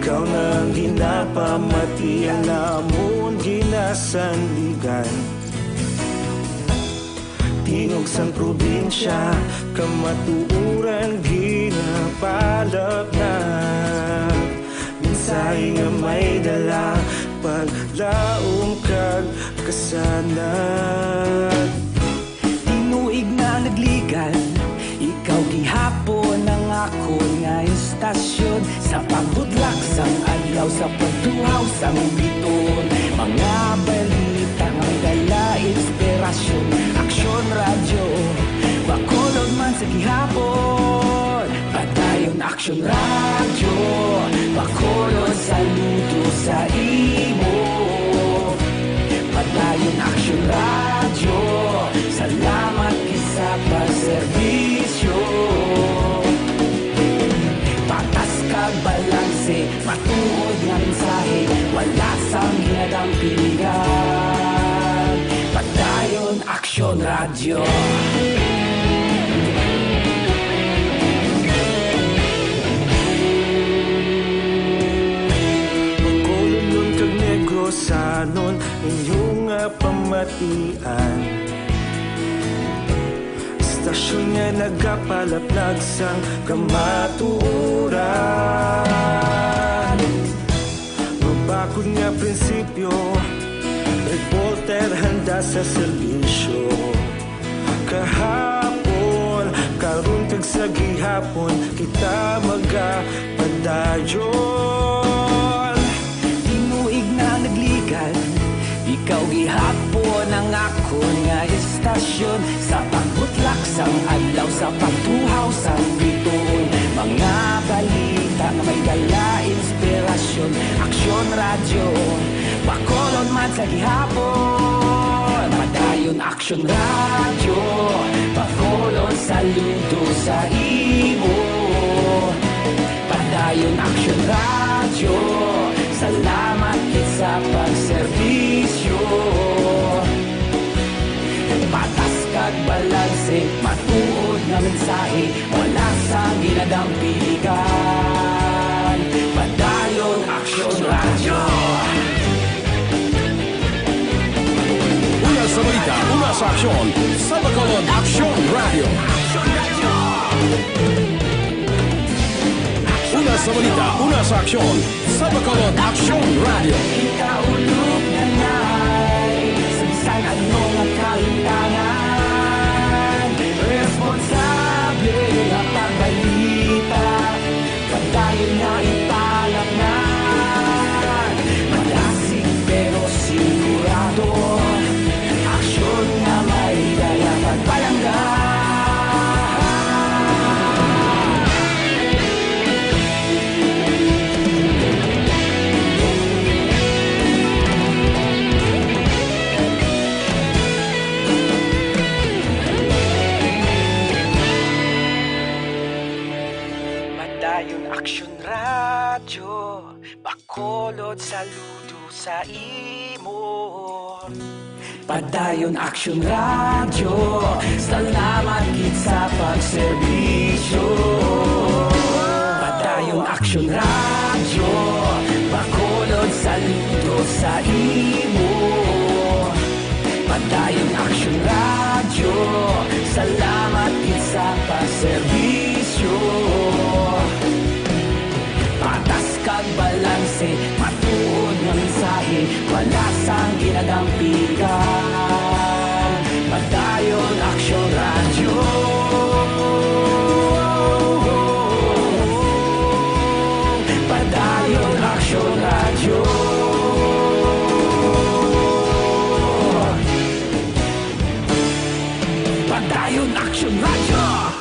Ikaw nang ginapamatian namon ginasandigan. Tingog sang probinsya, kamatuuran ginapalap na. Minsay nga may dala, paglaom kag kasanag. Tinuig na nagligan, ikaw gihapon ang ako nga istasyon. Sa pagbudlak sang adlaw, sa pagtuhaw sang biton. Mga balita nga dala inspirasyon. Aksyon radyo, bakolod man sa gihapon. Padayon aksyon radyo, bakolod saludo sa imo. Padayon aksyon radyo, salamat kisa pagserbisyo. Patas kag balanse, matuod nga mensahe, wala sang ginadang piligan. Padayon aksyon radyo. Magkulunod kag negrosanon, inyong pamatian. Istasyon nga nagapalaplag sang kamatuuran. Mabakod nga prinsipyo, reporter handa sa serbisyo. Kahapon, karon kag sa gihapon, kita magapadayon. Tinuig na nagligan, ikaw gihapon ang ako nga istasyon. Sa pagbutlak sang adlaw, sa pagtuhaw sang biton. Mga balita nga may dala inspirasyon. Aksyon radyo, bakolod man sa gihapon. Padayon aksyon radyo, bakolod saludo sa imo. Padayon aksyon radyo, salamat sa pagserbisyo. Patas kag balanse, matuod nga mensahe, wala sang ginadang piligan. Padayon aksyon radyo. Una sa balita, una sa aksyon, sa Bacolod Aksyon Radio. Una sa balita, una sa aksyon, sa Bacolod Aksyon Radio. Ikaulog na na'y sabisan ano nga kahintangan. Responsable nga pagbalita, pagdayon na ipalak na. Malasig pero sigurado, aksyon nga may dala pagpalanggan. Aksyon radyo, bakolod saludo sa imo. Padayon Action Radio, salamat gid sa pagserbisyo. Padayon Action Radio, bakulod saludo sa imo. Padayon Action Radio, salamat gid sa pagserbisyo. Patas kag balanse, matuod nga mensahe, wala sang ginadampigan. Padayon Action Radio. Padayon Action Radio. Padayon Action Radio.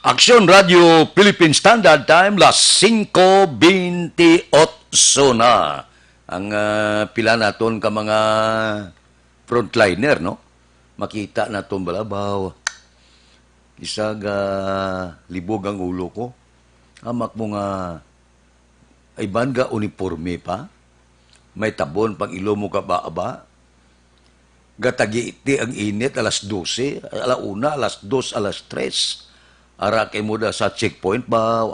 Aksyon Radio Philippine Standard Time, las 5:28 na. Ang pila naton ka mga frontliner, no? Makita naton balabaw. Isag libog ang ulo ko. Amak mo nga iban ga uniforme pa. May tabon pang ilo mo ka ba? Gatagi iti ang init alas 12, alauna, alas 2, alas 3. Ara kay mo da sa checkpoint ba?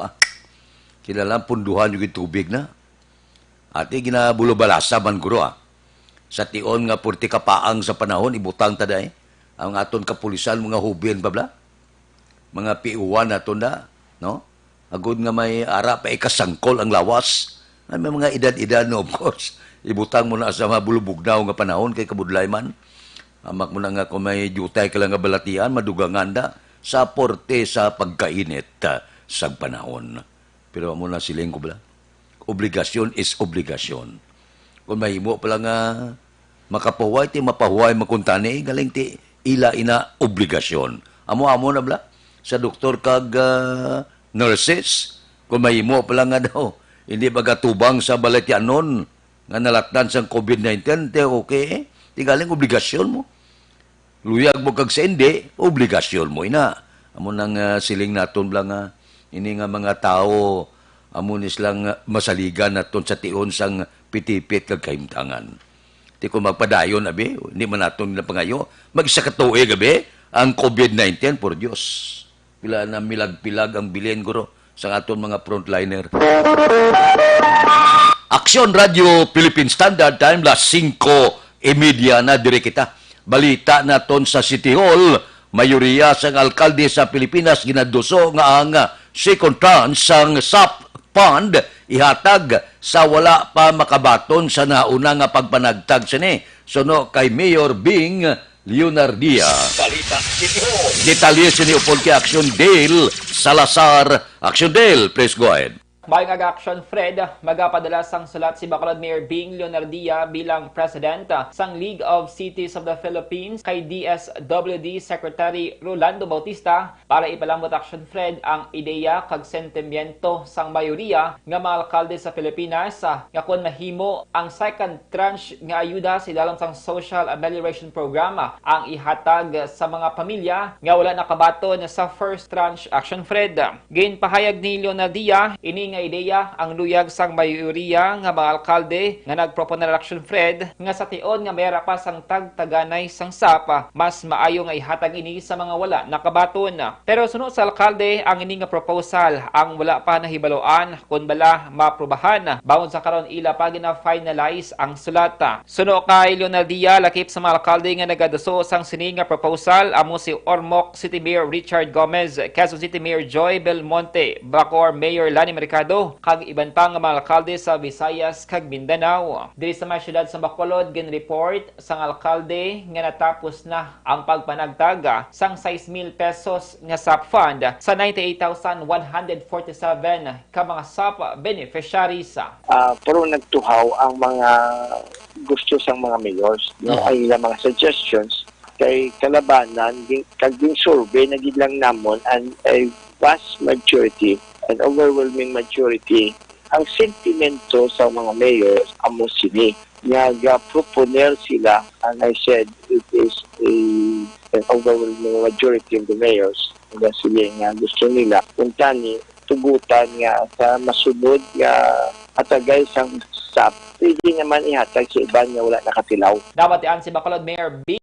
Kinalang punduhan yung tubig na. Ati ginabulo-balasa man guro Sa tion nga purti kapaang sa panahon, ibutang taday. Ang aton kapulisan, mga hubin pa bla? Mga piuwan aton na, no? Agud nga may ara pa ikasangkol ang lawas. May mga edad-edad no, of course. Ibutang mo na sa mga bulubugnaw nga panahon kay kabudlay man. Amak mo na nga kung may jutay ka lang nga balatian, madugangan da sa porte sa pagkainit sa panahon. Pero mo na siling ko bala. Obligasyon is obligasyon. Kung mahimo pala nga makapahuay, ti mapahuay makuntani, galing ti ila ina obligasyon. Amo-amo na bala sa doktor kag nurses, kung mahimo pala nga daw, hindi bagatubang sa balatyanon nga nalatnan sa COVID-19, ti okay, ti galing obligasyon mo. Luyag mo kag sa hindi, obligasyon mo ina. Amo nang siling naton lang ini nga mga tao amunis lang masaligan naton sa tion sang pitipit kag kahimtangan. Ti kung magpadayon abi, hindi man naton na pangayo, mag-isa ka tuig abi ang COVID-19 por Dios. Pila na milag-pilag ang bilin guro sa aton mga frontliner. Aksyon Radio Philippine Standard Time, las 5:30 na dire kita. Balita naton sa City Hall, mayoriya sang alkalde sa Pilipinas ginaduso nga ang second tranche sang SAP fund ihatag sa wala pa makabaton sa nauna nga pagpanagtag sini. Suno kay Mayor Bing Leonardia. Balita City Hall. Detalye sini upod kay Action Dale Salazar. Action Dale, please go ahead. Mayong Action Fred, magapadala sang sulat si Bacolod Mayor Bing Leonardia bilang President sang League of Cities of the Philippines kay DSWD Secretary Rolando Bautista para ipalambot Action Fred ang ideya kag sentimiento sang mayoriya nga mga alkalde sa Pilipinas nga kun mahimo ang second tranche nga ayuda sa dalam sang Social Amelioration Program ang ihatag sa mga pamilya nga wala nakabaton sa first tranche Action Fred. Ginpahayag ni Leonardia ini nga ideya ang luyag sang mayoriya nga mga alkalde nga nagpropone ng Action Fred nga sa tion nga mayara pa sang tagtaganay sang sapa mas maayo nga ihatag ini sa mga wala nakabaton. Pero sunod sa alkalde ang ini nga proposal ang wala pa nahibaloan kun bala maaprubahan bawod sa karon ila pa gina-finalize ang sulata. Sunod kay Leonardia lakip sa mga alkalde nga nagaduso sang sini nga proposal amo si Ormoc City Mayor Richard Gomez, Quezon City Mayor Joy Belmonte, Bacoor Mayor Lani Mercado kag iban pa nga mga alkalde sa Visayas kag Mindanao. Diri sa mga syudad sa Bacolod gin-report sang alkalde nga natapos na ang pagpanagtaga sang 6,000 pesos nga SAP fund sa 98,147 ka mga SAP beneficiaries. Pero nagtuhaw ang mga gusto sang mga mayors, ay mga suggestions kay kalabanan kag din survey na gid lang namon and a vast majority, an overwhelming majority ang sentimento sa mga mayors amo sini nga proponer sila, and I said it is an overwhelming majority of the mayors nga sila nga gusto nila kung tani tugutan nga sa masunod nga atagay sang SAP, pwede naman ihatag sa iban nga wala nakatilaw. Dapat ian si Bacolod Mayor Bing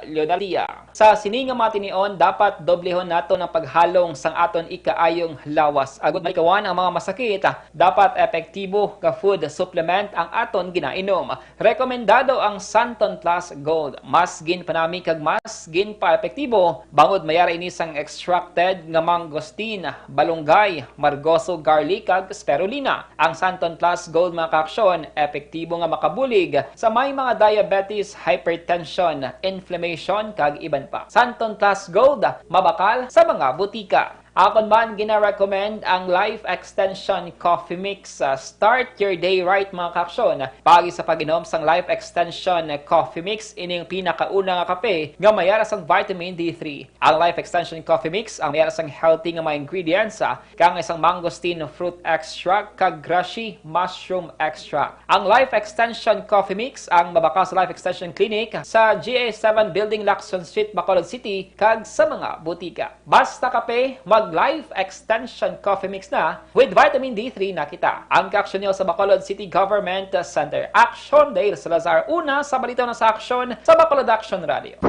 Leonalia. Sa sininga matinion, dapat doblehon nato ng paghalong sang aton ikaayong lawas. Agud maikawan ang mga masakit, dapat epektibo ka food supplement ang aton ginainom. Rekomendado ang Santon Plus Gold. Mas gin panami kag mas gin pa epektibo. Bangod mayara ini sang extracted nga mangosteen, balunggay, margoso, garlic kag spirulina. Ang Santon Plus Gold mga kaaksyon, epektibo nga makabulig sa may mga diabetes, hypertension, inflammation kag iban pa. Santon Plus Gold, mabakal sa mga butika. Akon man gina-recommend ang Life Extension Coffee Mix. Start your day right mga kaaksyon. Pagi sa pag-inom sang Life Extension Coffee Mix, ining pinakauna nga kape nga mayara sang vitamin D3. Ang Life Extension Coffee Mix ang mayara sang healthy nga mga ingredients kang isang mangosteen fruit extract kag grashi mushroom extract. Ang Life Extension Coffee Mix ang mabaka sa Life Extension Clinic sa GA7 Building, Lacson Street, Bacolod City kag sa mga butika. Basta kape, Life Extension Coffee Mix na with vitamin D3 na kita. Ang kaaksyon niyo sa Bacolod City Government Center. Action Dale Salazar, una sa balita na sa aksyon sa Bacolod Action Radio.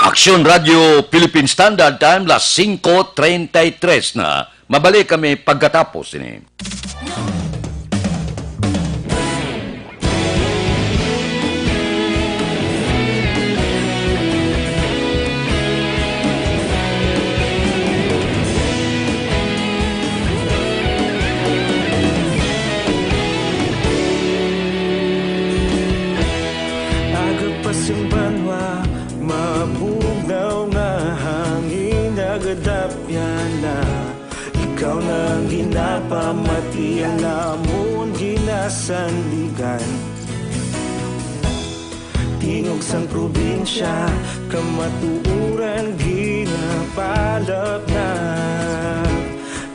Action Radio Philippine Standard Time, las 5:33 na. Mabalik kami pagkatapos ini. Ikaw nang ginapamati ang namon ginasandigan. Tingog sang probinsya, kamatuuran ginapalap na.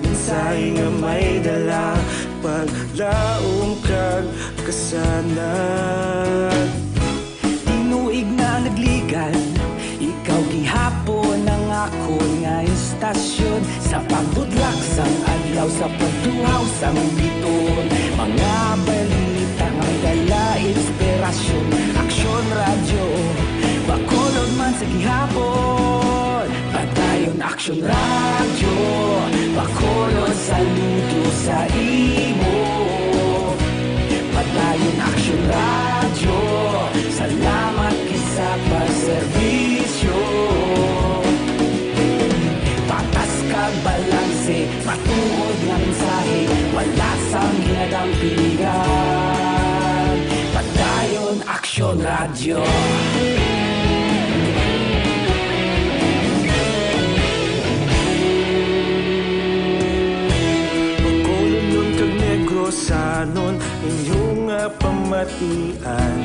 Minsay nga may dala, paglaom kag kasanag. Tinuig na nagligan, ikaw gihapon ang ako nga istasyon. Sa pagbudlak sang adlaw, sa pagtuhaw sang biton. Mga balita nga dala inspirasyon. Aksyon radyo, Bacolod man sa gihapon. Padayon Aksyon radyo, Bacolod saludo sa imo. Padayon Aksyon radyo, salamat kisa pagserbisyo. Patas kag balanse, matuod nga mensahe, wala sang ginadampingan. Padayon Aksyon radyo. Bacolod nun kag Negrosanon, inyong pamatian.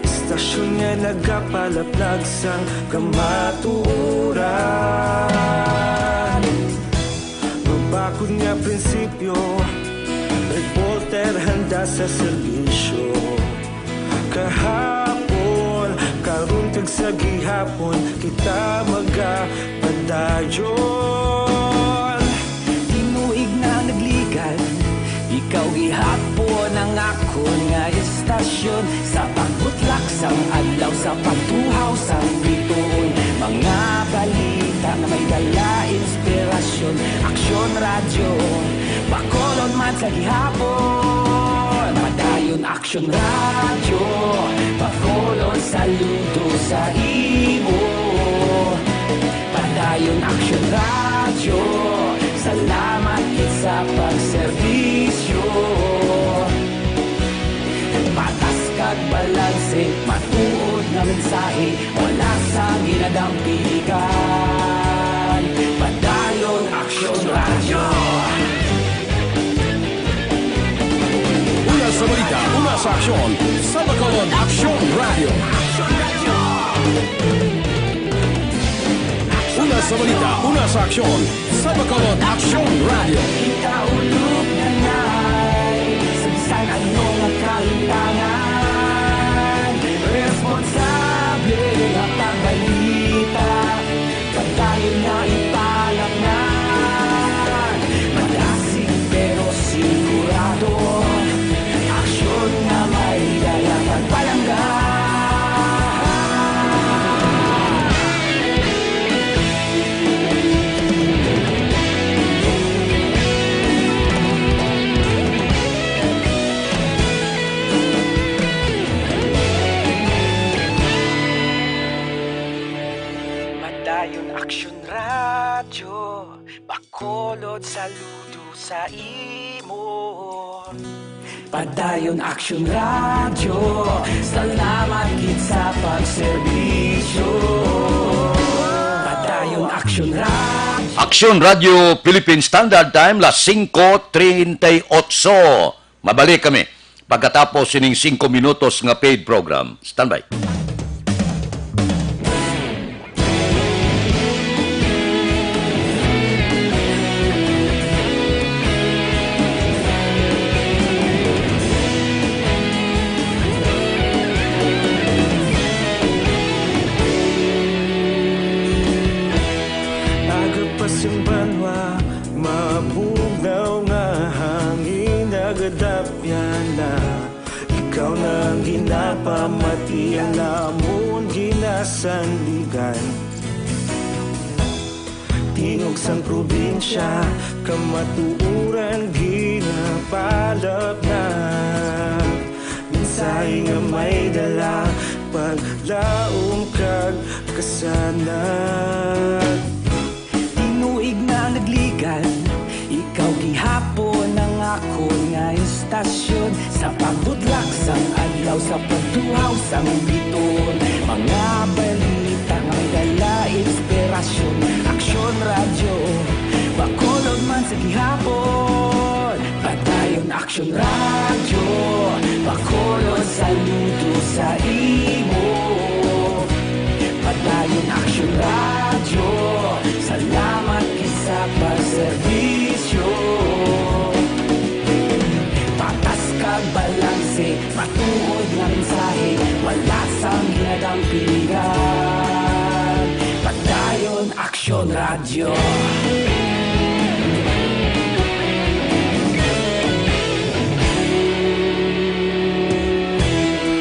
Istasyon nga nagapalaplag sang kamatuuran. Mabakod nga prinsipyo, reporter handa sa serbisyo. Kahapon, karon kag sa gihapon, kita magapadayon. Tinuig na nagligan, ikaw gihapon ang ako nga istasyon. Sa pagbutlak sang adlaw, sa pagtuhaw sang biton. Mga balita na may dala inspirasyon. Aksyon radyo, Bacolod man sa gihapon. Padayon Aksyon radyo, Bacolod saludo sa imo. Padayon Aksyon radyo, salamat sa pagserbisyo. Patas kag balanse, matuod na mensahe, wala sa ginadampingan. Padayon Aksyon radyo. Una sa balita, una sa aksyon, sa Bacolod Action Radio. Una sa balita, una sa aksyon, sa Bacolod Action Radio. Ikaulog na na'y sabisan anong nagkaintangan. Responsable ang pagbalita, pagkain na ipalak na. Malasig pero sigurado, aksyon na may dalang pagpalangga. Madayon Aksyon Radyo, Bacolod saludo sa imo. Padayon Aksyon Radyo, salamat gid sa pagserbisyo. Padayon Aksyon Radyo. Aksyon Radio Philippine Standard Time, las 5:38. Mabalik kami pagkatapos sining 5 minutos nga paid program. Standby. Agapas yung banwa, mabugnaw nga hangin nagadapyan na. Ikaw na ang ginapamati, ang namon ginasandigan. Tingog sang probinsya, kamatuuran ginapalap na. Minsay nga may dala, paglaom kag kasanag. Tinuig na nagligan, ikaw gihapon ang ako nga istasyon. Sa pagbudlak sang adlaw, sa pagtuhaw sang biton. Mga balita nga may dala inspirasyon. Aksyon Radyo, Bacolod man sa gihapon. Padayon Aksyon Radyo, Bacolod saludo sa imo. Padayon Aksyon Radyo, salamat sa pagserbisyo. Patas kag balanse, matuod nga mensahe, wala sang ginadampingan. Padayon Aksyon Radyo.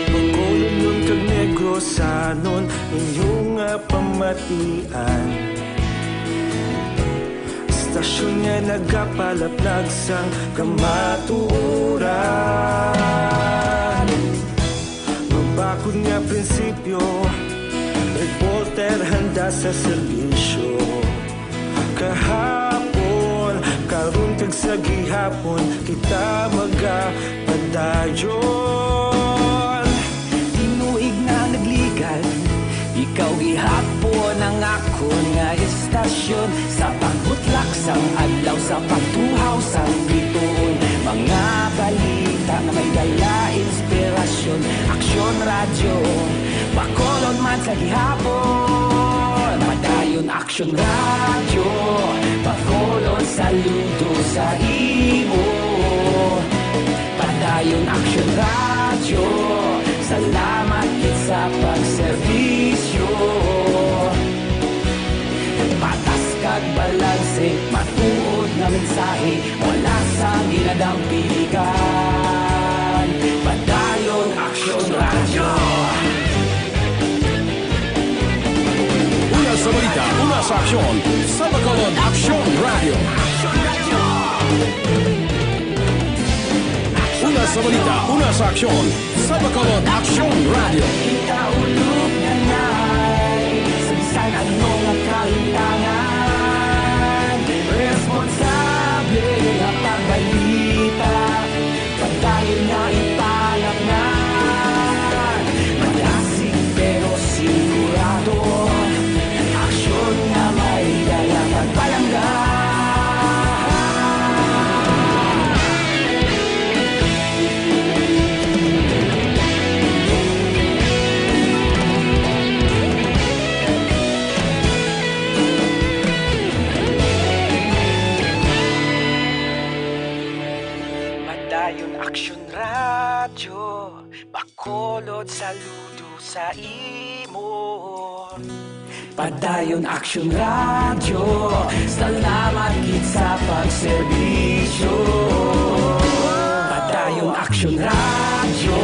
Bacolod nun kag Negros sanon, inyong pamatian. Stasyon nga nagapalaplag sang kamatuuran. Magbakod nga prinsipyo, reporter handa sa serbisyo. Kahapon, karon kag sa gihapon, kita magapadayon. Tinuig na nagligan, ikaw gihapon ang ako nga istasyon. Sa pagbutlak sang adlaw, sa pagtuhaw sang biton. Mga balita na may dala inspirasyon. Aksyon Radyo, Bacolod man sa gihapon. Padayon Aksyon Radyo, Bacolod saludo sa imo. Padayon Aksyon Radyo, salamat gid sa pagserbisyo. Patas kag balanse, matuod nga mensahe, wala sang ginadampigan. Padayon Aksyon Radyo. Una sa balita, una sa aksyon, sa Bacolod Action Radio. Una sa balita, una sa aksyon, sa Bacolod Action Radio. Ikaulog na na'y sabisan anong nagkaintangan. Responsable ang pagbalita, pagkain na ipalak na. Malasig pero sigurado, aksyon na may dalang pagpalangga. Padayon Aksyon Radio, bakolod saludo sa imo. Padayon Aksyon Radio, salamat gid sa pagserbisyo. Padayon Aksyon Radio,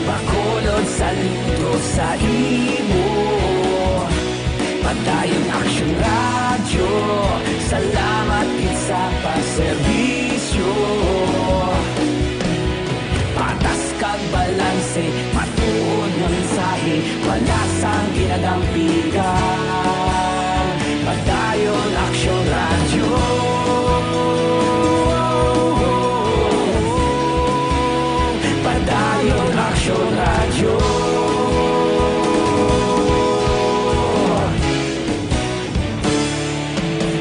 bakolod saludo sa imo. Padayon Aksyon Radio, salamat gid sa pagserbisyo. Patas kag balanse, matuod nga mensahe, wala sang ginadampigan. Padayon Aksyon Radio. Padayon Aksyon Radio.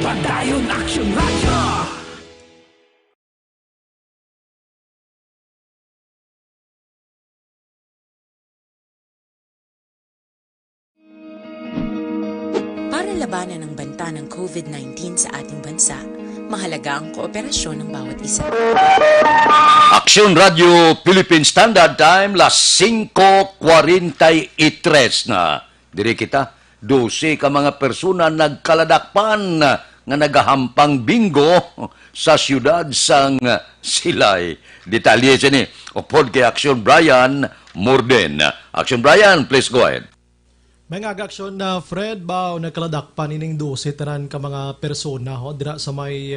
Padayon Aksyon Radio. Para labanan ang banta ng COVID-19 sa ating bansa, mahalaga ang kooperasyon ng bawat isa. Aksyon Radio Philippine Standard Time, las 5:43 na. Diri kita, 12 ka mga persona nagkaladakpan nga nagahampang bingo sa siyudad sang Silay. Detalye siya ni, upod kay Aksyon Brian Morden. Aksyon Brian, please go ahead. May aksyon na Fred ba o nagkaladakpan ining 12 tanan ka mga persona ho dira sa may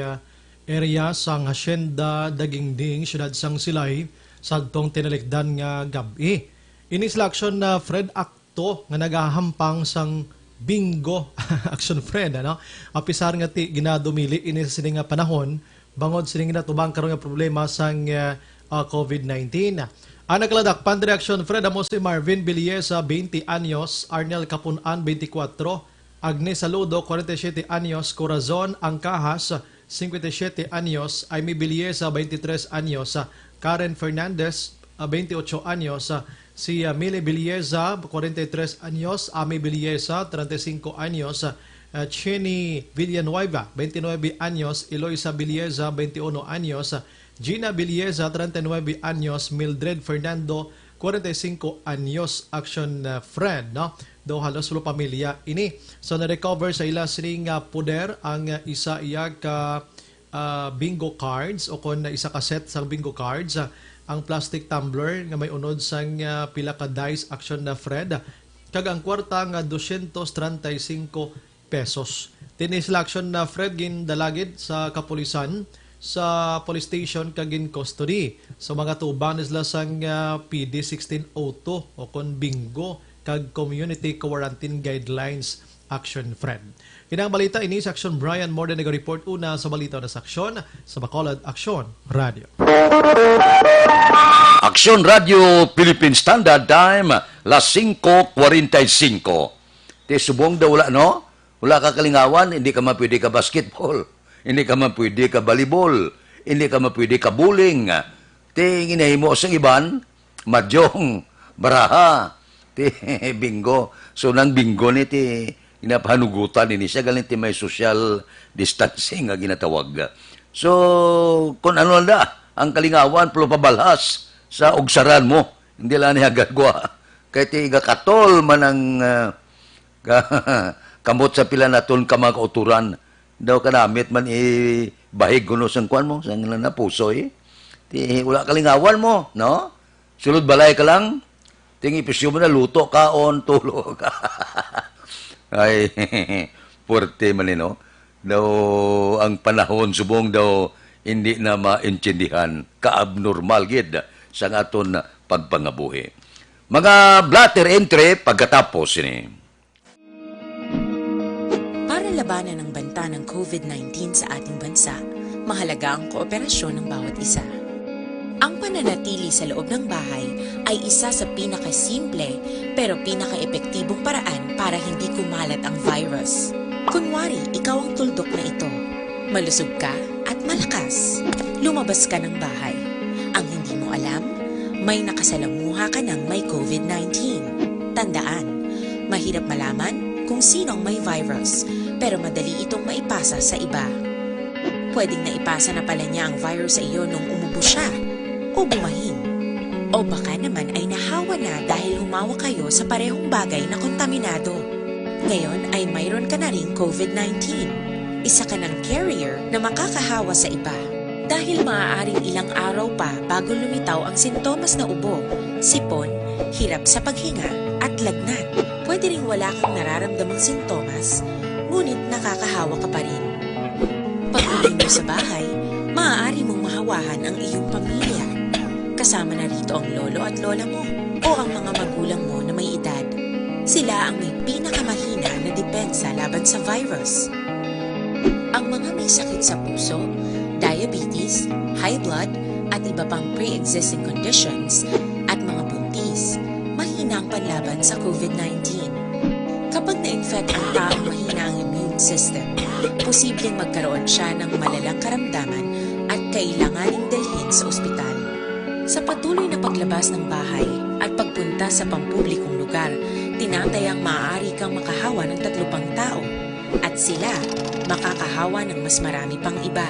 area sang Hacienda Dagingding, siyudad sang Silay, sagtong tinalikdan nga gabi. Ini sila aksyon na Fred akto nga nagahampang sang bingo action Fred, ano? Apisar nga ti ginadumili ini sa sining nga panahon bangod sining natubang karon nga problema sang COVID-19. Ang nagkaladakpan direksyon Fred amo si Marvin Villesa 20 anyos, Arnel Capunan 24, Agnes Saludo 47 anyos, Corazon Angcajas 57 anyos, Amy Villesa 23 anyos, Karen Fernandez 28 anyos, si Mili Villesa 43 anyos, Amy Villesa 35 anyos, Chenny Villanueva 29 anyos, Eloisa Villesa 21 anyos, Gina Villesa, 39 anyos, Mildred Fernando, 45 anyos, action friend, no? Do halos lo pamilya ini. So na-recover sa ila sining puder ang isa iya ka bingo cards o kon isa ka set sa bingo cards, ang plastic tumbler nga may unod sang pila ka dice action na Fred, kag ang kwarta nga 235 pesos. Tinis action na Fred gin dalagid sa kapulisan sa police station kagin custody. So mga tuban isla sang PD 1602 o kon bingo kag community quarantine guidelines action friend. Kinang balita ini sa Action Brian Morden nag-report una sa balita na saksyon sa Bacolod Action Radio. Aksyon Radio Philippine Standard Time, las 5:45. Te subong daw wala, no? Wala ka kalingawan, hindi ka mapwede ka basketball. Hindi ka mapwede ka volleyball. Hindi ka mapwede ka bowling. Ti ginahimo sang iban, mahjong, baraha, ti bingo. So nang bingo ni ti ginapahanugutan ini siya galing ti may social distancing nga ginatawag. So kung ano na ang kalingawan pulo pabalhas sa ugsaran mo, hindi lang niya gagwa. Kaya ti igakatol man ang kamot sa pila naton ka mga kauturan. Daw kanamit man bahig kuno sang kuan mo sang na puso ti wala kalingawan mo, no? Sulod balay ka lang, tingi ipisyo mo na luto kaon tulog. Ay porte man no. Daw ang panahon subong daw hindi na maintindihan, ka-abnormal gid sang aton pagpangabuhi. Mga blatter entry pagkatapos ini. Para labanan ang banta ng COVID-19 sa ating bansa, mahalaga ang kooperasyon ng bawat isa. Ang pananatili sa loob ng bahay ay isa sa pinakasimple pero pinaka-epektibong paraan para hindi kumalat ang virus. Kunwari, ikaw ang tuldok na ito. Malusog ka at malakas. Lumabas ka ng bahay. Ang hindi mo alam, may nakasalamuha ka ng may COVID-19. Tandaan, mahirap malaman kung sino ang may virus, pero madali itong maipasa sa iba. Pwedeng naipasa na pala niya ang virus sa iyo nung umubo siya. o bumahin. O baka naman ay nahawa na dahil humawa kayo sa parehong bagay na kontaminado. Ngayon ay mayroon ka na ring COVID-19. Isa ka ng carrier na makakahawa sa iba. Dahil maaaring ilang araw pa bago lumitaw ang sintomas na ubo, sipon, hirap sa paghinga at lagnat. Pwede ring wala kang nararamdamang sintomas, ngunit nakakahawa ka pa rin. Pag-uwi mo sa bahay, maaari mong mahawahan ang iyong pamilya. Kasama na rito ang lolo at lola mo o ang mga magulang mo na may edad. Sila ang may pinakamahina na depensa laban sa virus. Ang mga may sakit sa puso, diabetes, high blood, at iba pang pre-existing conditions at mga buntis, mahina ang panlaban sa COVID-19. Kapag na-infect ang taong mahina ang immune system, posibleng magkaroon siya ng malalang karamdaman at kailanganing dalhin sa ospital. Sa patuloy na paglabas ng bahay at pagpunta sa pampublikong lugar, tinatayang maaari kang makahawa ng 3 pang tao at sila makakahawa ng mas marami pang iba.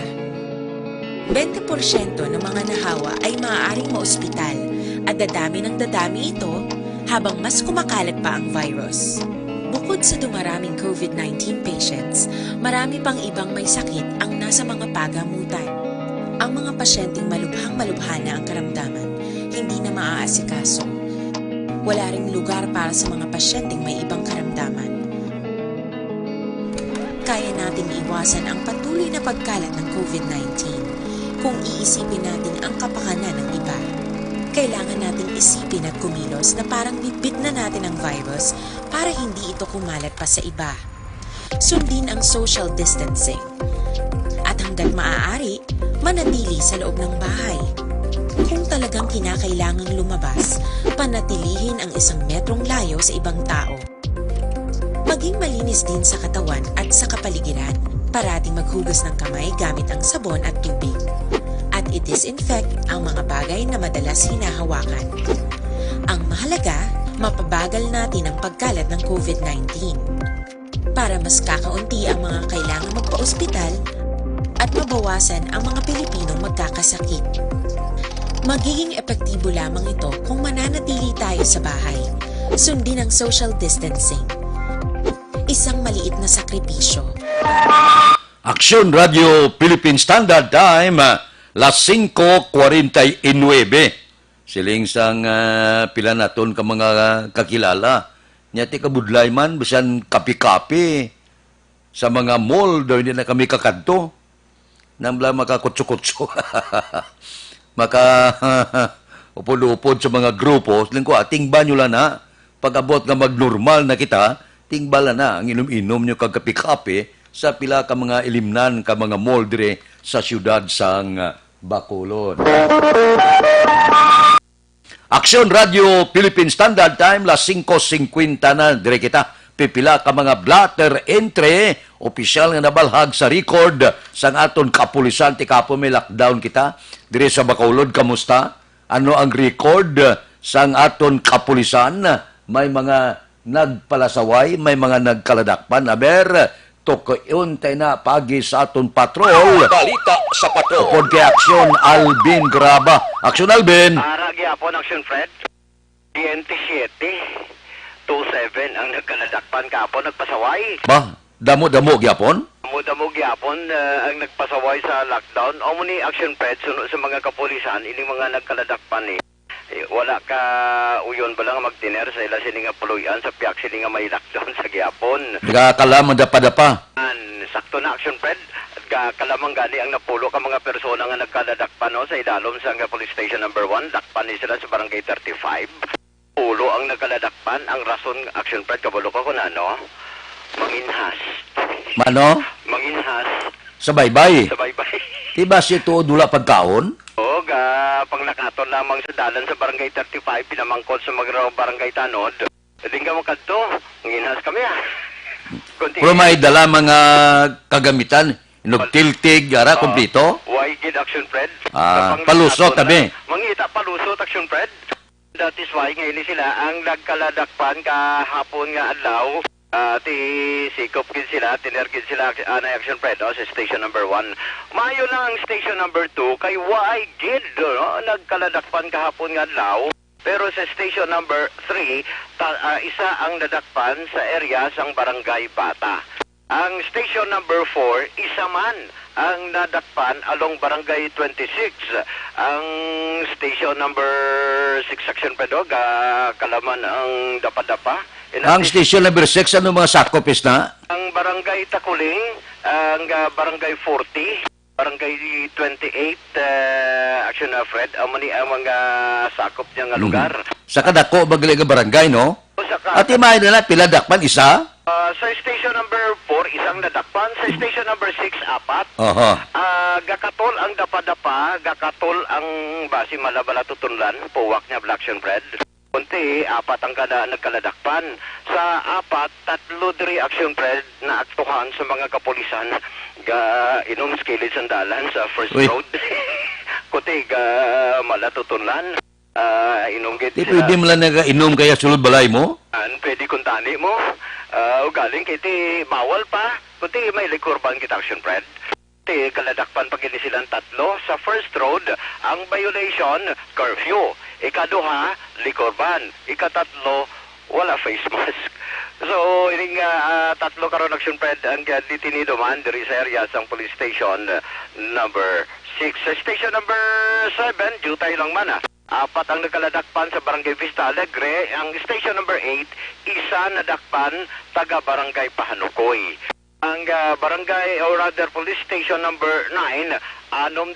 20% ng mga nahawa ay maaaring maospital at dadami ng dadami ito habang mas kumakalat pa ang virus. Bukod sa dumaraming COVID-19 patients, marami pang ibang may sakit ang nasa mga pagamutan. Ang mga pasyenteng malubhang-malubha na ang karamdaman, hindi na maaasikaso. Wala ring lugar para sa mga pasyenteng may ibang karamdaman. Kaya nating iwasan ang patuloy na pagkalat ng COVID-19 kung iisipin natin ang kapakanan ng iba. Kailangan nating isipin at kumilos na parang bibit na natin ang virus para hindi ito kumalat pa sa iba. Sundin ang social distancing. At hanggat maaari, manatili sa loob ng bahay. Kung talagang kinakailangang lumabas, panatilihin ang 1 metrong layo sa ibang tao. Maging malinis din sa katawan at sa kapaligiran. Parating maghugas ng kamay gamit ang sabon at tubig. At i-disinfect ang mga bagay na madalas hinahawakan. Ang mahalaga, mapabagal natin ang pagkalat ng COVID-19. Para mas kakaunti ang mga kailangang magpa-ospital at mabawasan ang mga Pilipinong magkakasakit. Magiging epektibo lamang ito kung mananatili tayo sa bahay. Sundin ang social distancing. Isang maliit na sakripisyo. Aksyon Radio Philippine Standard Time, las 5:49. Siling sang pila naton ka mga kakilala. Nyati kabudlay man, bisan kapi-kapi. Sa mga mall, daw hindi na kami kakadto. Nambla makakutso-kutso. Upod-upod sa mga grupo. Siling ko, tingba nyo lang na. Pag-abot nga mag-normal na kita, tingbala na ang inom-inom nyo kagapi-kapi sa pila ka mga ilimnan ka mga mall dire sa siyudad sang Bacolod. Aksyon Radio Philippine Standard Time, las 5:50 na dire kita. Pipila ka mga blatter entry, opisyal nga nabalhag sa record sang aton kapulisan ti kapo may lockdown kita dire sa Bacolod. Kamusta? Ano ang record sang aton kapulisan? May mga nagpalasaway, may mga nagkaladakpan. Aber, tukoyon tayo na pagi sa aton patrol. Balita sa patrol. Upod kay Aksyon Alvin Graba. Aksyon Alvin. Para gyapon Aksyon Fred. DNT 727 ang nagkaladakpan kapon nagpasaway. Ba, damo-damo gyapon? Damo-damo gyapon ang nagpasaway sa lockdown. O muni Aksyon Fred suno sa mga kapulisan ining mga nagkaladakpan ni. Wala ka uyon ba lang magtiner sa ila sini nga puluyan sa piyak sini nga may lockdown sa gyapon. Nagkakalamang dapa-dapa. Sakto na Aksyon Fred. Kalamang gani ang napulo ka mga persona nga nagkaladakpan no, sa idalom sa police station number 1. Dakpan ni sila sa barangay 35. Pulo ang nagkaladakpan. Ang rason Aksyon Fred kabulo ko kung ano, manginhas. Mano? Manginhas. Sa baybay. Sa baybay. Diba si ito dula pagkaon? Oo, pang nakaton lamang sa dalan sa barangay 35, pinamangkot sa mga barangay Tanod. Hindi ka makadto, manginhas kami Pero may dala mga kagamitan, inugtiltig, ara, kompleto? Why gid Aksyon Fred? Palusot, tabi. Mangita palusot Aksyon Fred. That is why ngayon sila ang nagkaladakpan kahapon nga adlaw Ti sikop gid sila, tinergid sila na action Fred sa station number 1. Mayo lang ang station number 2 kay why gid no? Nagkaladakpan kahapon nga adlaw. Pero sa station number 3, isa ang nadakpan sa area sang Barangay Bata. Ang station number 4, isa man ang nadakpan along Barangay 26. Ang station number 6 section Pedro, Kalaman ang Dapa-Dapa. Ang station number 6, ano mga sakop is na? Ang Barangay Takuling, ang Barangay 40, Barangay 28, Action Fred, ang mga sakop niya nga lugar. Sa kadako, magaling ang barangay, no? At imahin nila, pila dakpan, isa? Sa station number 4, isang nadakpan. Sa station number 6, 4. Gakatol ang Dapa-Dapa, gakatol ang basi Malabala Tutunlan, puwak niya Black Fred. Kunti, 4 ang nagkaladakpan. Sa 4, 3 diri action Fred na aktuhan sa mga kapulisan inom skillet sandalan sa first road. Kunti, malatutunlan. Inom git Di pwede mo lang nag-inom kaya sulod balay mo? Pwede kung tani mo. Galing kiti bawal pa. Kunti, may likurban kita action Fred. Kaladakpan pag ini silang 3 sa first road ang violation curfew, ikaduha likorban, ikatatlo wala face mask. So ining 3 karon action Fred ang ditinido man diri sa area sang police station number 6. Sa station number 7 jutay lang man 4 ang nagkaladakpan sa Barangay Vista Alegre. Ang station number 8 isa nadakpan taga Barangay Pahanukoy. Ang barangay or rather police station number 9,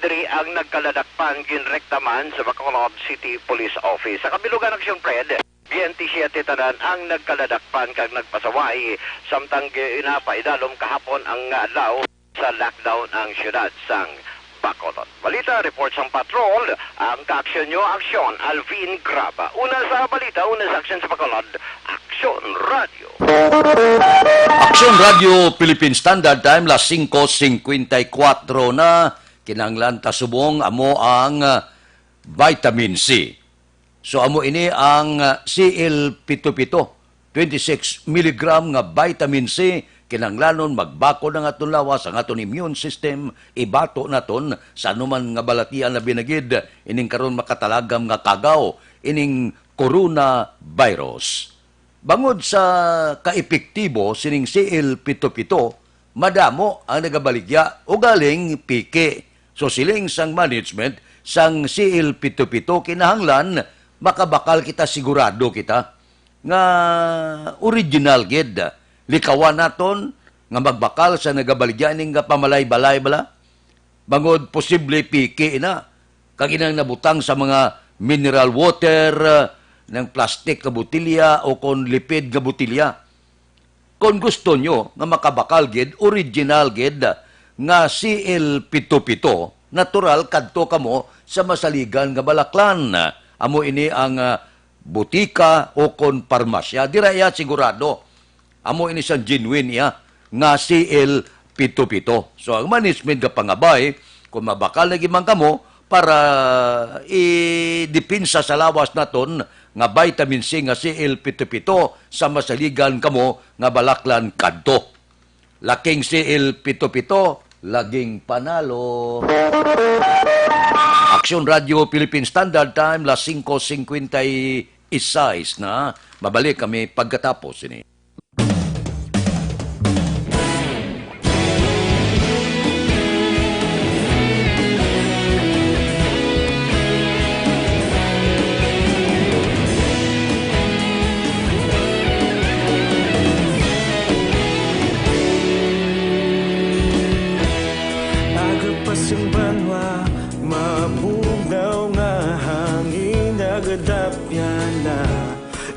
diri ang nagkaladakpan ginrektaman sa Bacolod City Police Office. Sa kabilugan action Fred, BNT tanan ang nagkaladakpan kag nagpasaway samtang inapaidalom kahapon ang adlaw sa lockdown ang syudad sang Bacolod. Balita, report sang patrol, ang ka-aksyon nyo, aksyon, Alvin Graba. Una sa balita, una sa aksyon sa Bacolod, Aksyon Radio. Aksyon Radio Philippine Standard Time, las 5:54 na, kinanglan tasubong amo ang vitamin C. So amo ini ang CL77, 26 mg nga vitamin C, kinanglanon magbako na nga itong lawas ang aton immune system, ibato naton sa anuman nga balatian na binagid, ining karon makatalagam nga kagaw, ining coronavirus. Bangod sa kaepektibo sining CL77, madamo ang nagabaligya o galing pike. So siling sang management sang CL77 kinahanglan makabakal kita sigurado kita nga original gid. Likawan naton nga magbakal sa nagabaligya ning nga pamalay-balay bala. Bangod posible pike na kag inang nabutang sa mga mineral water ng plastic ka botilya o kon lipid ka botilya. Kung gusto nyo nga makabakal gid, original gid nga CL77, natural kadto kamo sa masaligan nga balaklan. Amo ini ang butika o kon parmasya. Diraya sigurado. Amo ini sa genuine ya nga CL77. So ang management nga pangabay, kung mabakal lagi man kamo, para i-dipinsa sa lawas naton nga vitamin C nga CL77 sa masaligan kamo nga balaklan kadto. Laking CL77, laging panalo. Aksyon Radio Philippine Standard Time, las 5:56 na. Mabalik kami pagkatapos ini.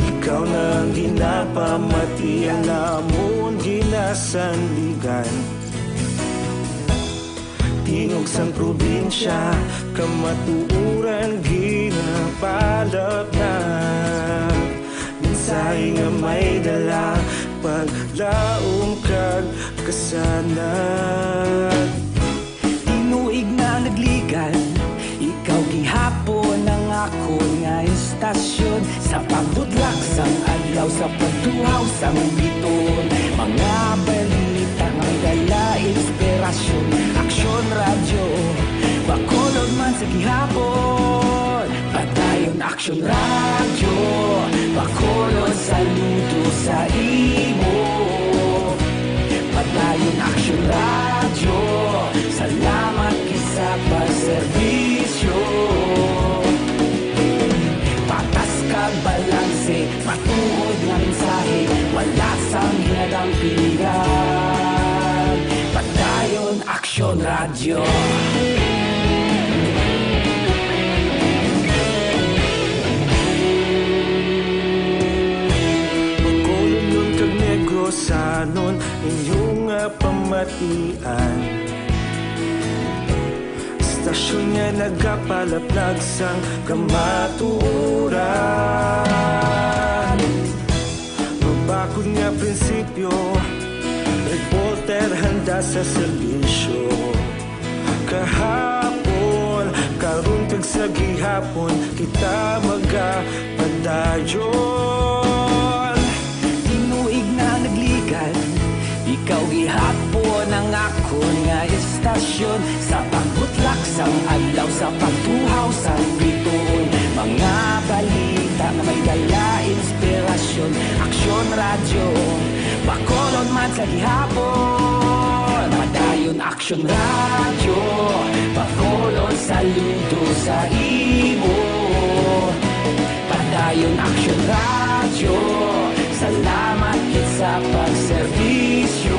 Ikaw nang ginapamati ang namon ginasandigan. Tingog sang probinsya kamatuuran ginapalap na. Minsay nga may dala paglaom kag kasanag. Tinuig na nagligan, ikaw gihapon ang ako nga istasyon sa pagbudlak sang adlaw sa pagtuhaw sa biton. Mga balita may dala inspirasyon. Aksyon radyo, bakulod man sa gihapon. Padayon Aksyon radyo, bakulod saludo sa imo. Padayon Aksyon radyo, salamat kisa pagserbisyo. Patas kag balanse, matuod nga mensahe, wala sang hinadang pilihan. Padayon Aksyon radyo. Sanon inyong pamatian. Stasyon nga nagapalaplag sang kamaturan. Mabakod nga prinsipyo, reporter handa sa serbisyo. Kahapon, karong tag sa gihapon, kita magapadayon. Ikaw gihapon ang akon nga istasyon sa pagbutlak sang adlaw sa pagtuhaw sa biton. Mga balita na may dala inspirasyon. Aksyon radyo, bakolod man sa gihapon. Padayon Aksyon radyo, bakolod saludo sa imo. Padayon Aksyon radyo, salamat sa pagserbisyo.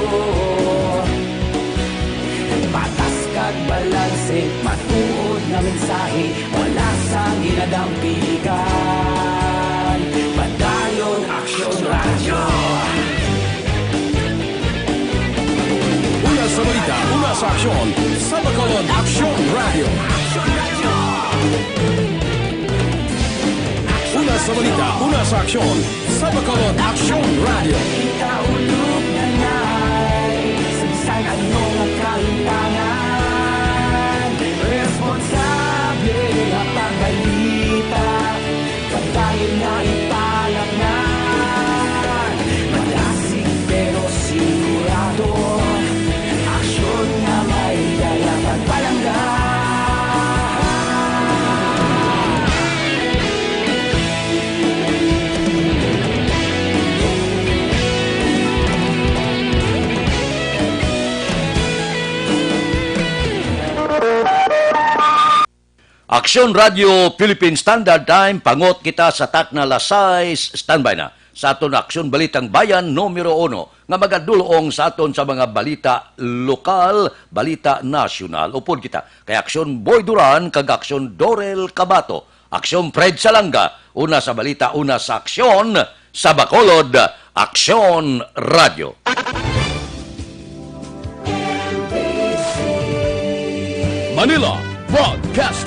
Patas kag balanse, matuod na mensahe, wala sang hinadang pilihan. Padayon Aksyon radyo. Una sa balita, una sa aksyon, sa Bacolod Aksyon Radio. Una sa balita, una sa aksyon, sa Bacolod Aksyon Radio. Kaulog na na'y sabisan anong kahintangan. Responsable na pagbalita, pagdayon na ipalaknan. Malasig pero sigurado, aksyon na may dala pagpalanggan. Aksyon Radio Philippine Standard Time, pangot kita sa takna lasay, standby na. Sa aton Aksyon Balitang Bayan, numero 1, nga magadulong sa aton sa mga balita lokal, balita nasyonal. Upod kita, kay Aksyon Boy Duran, kag Aksyon Dorel Cabato, Aksyon Fred Salanga, una sa balita, una sa aksyon, sa Bacolod, Aksyon Radio. Manila Broadcasting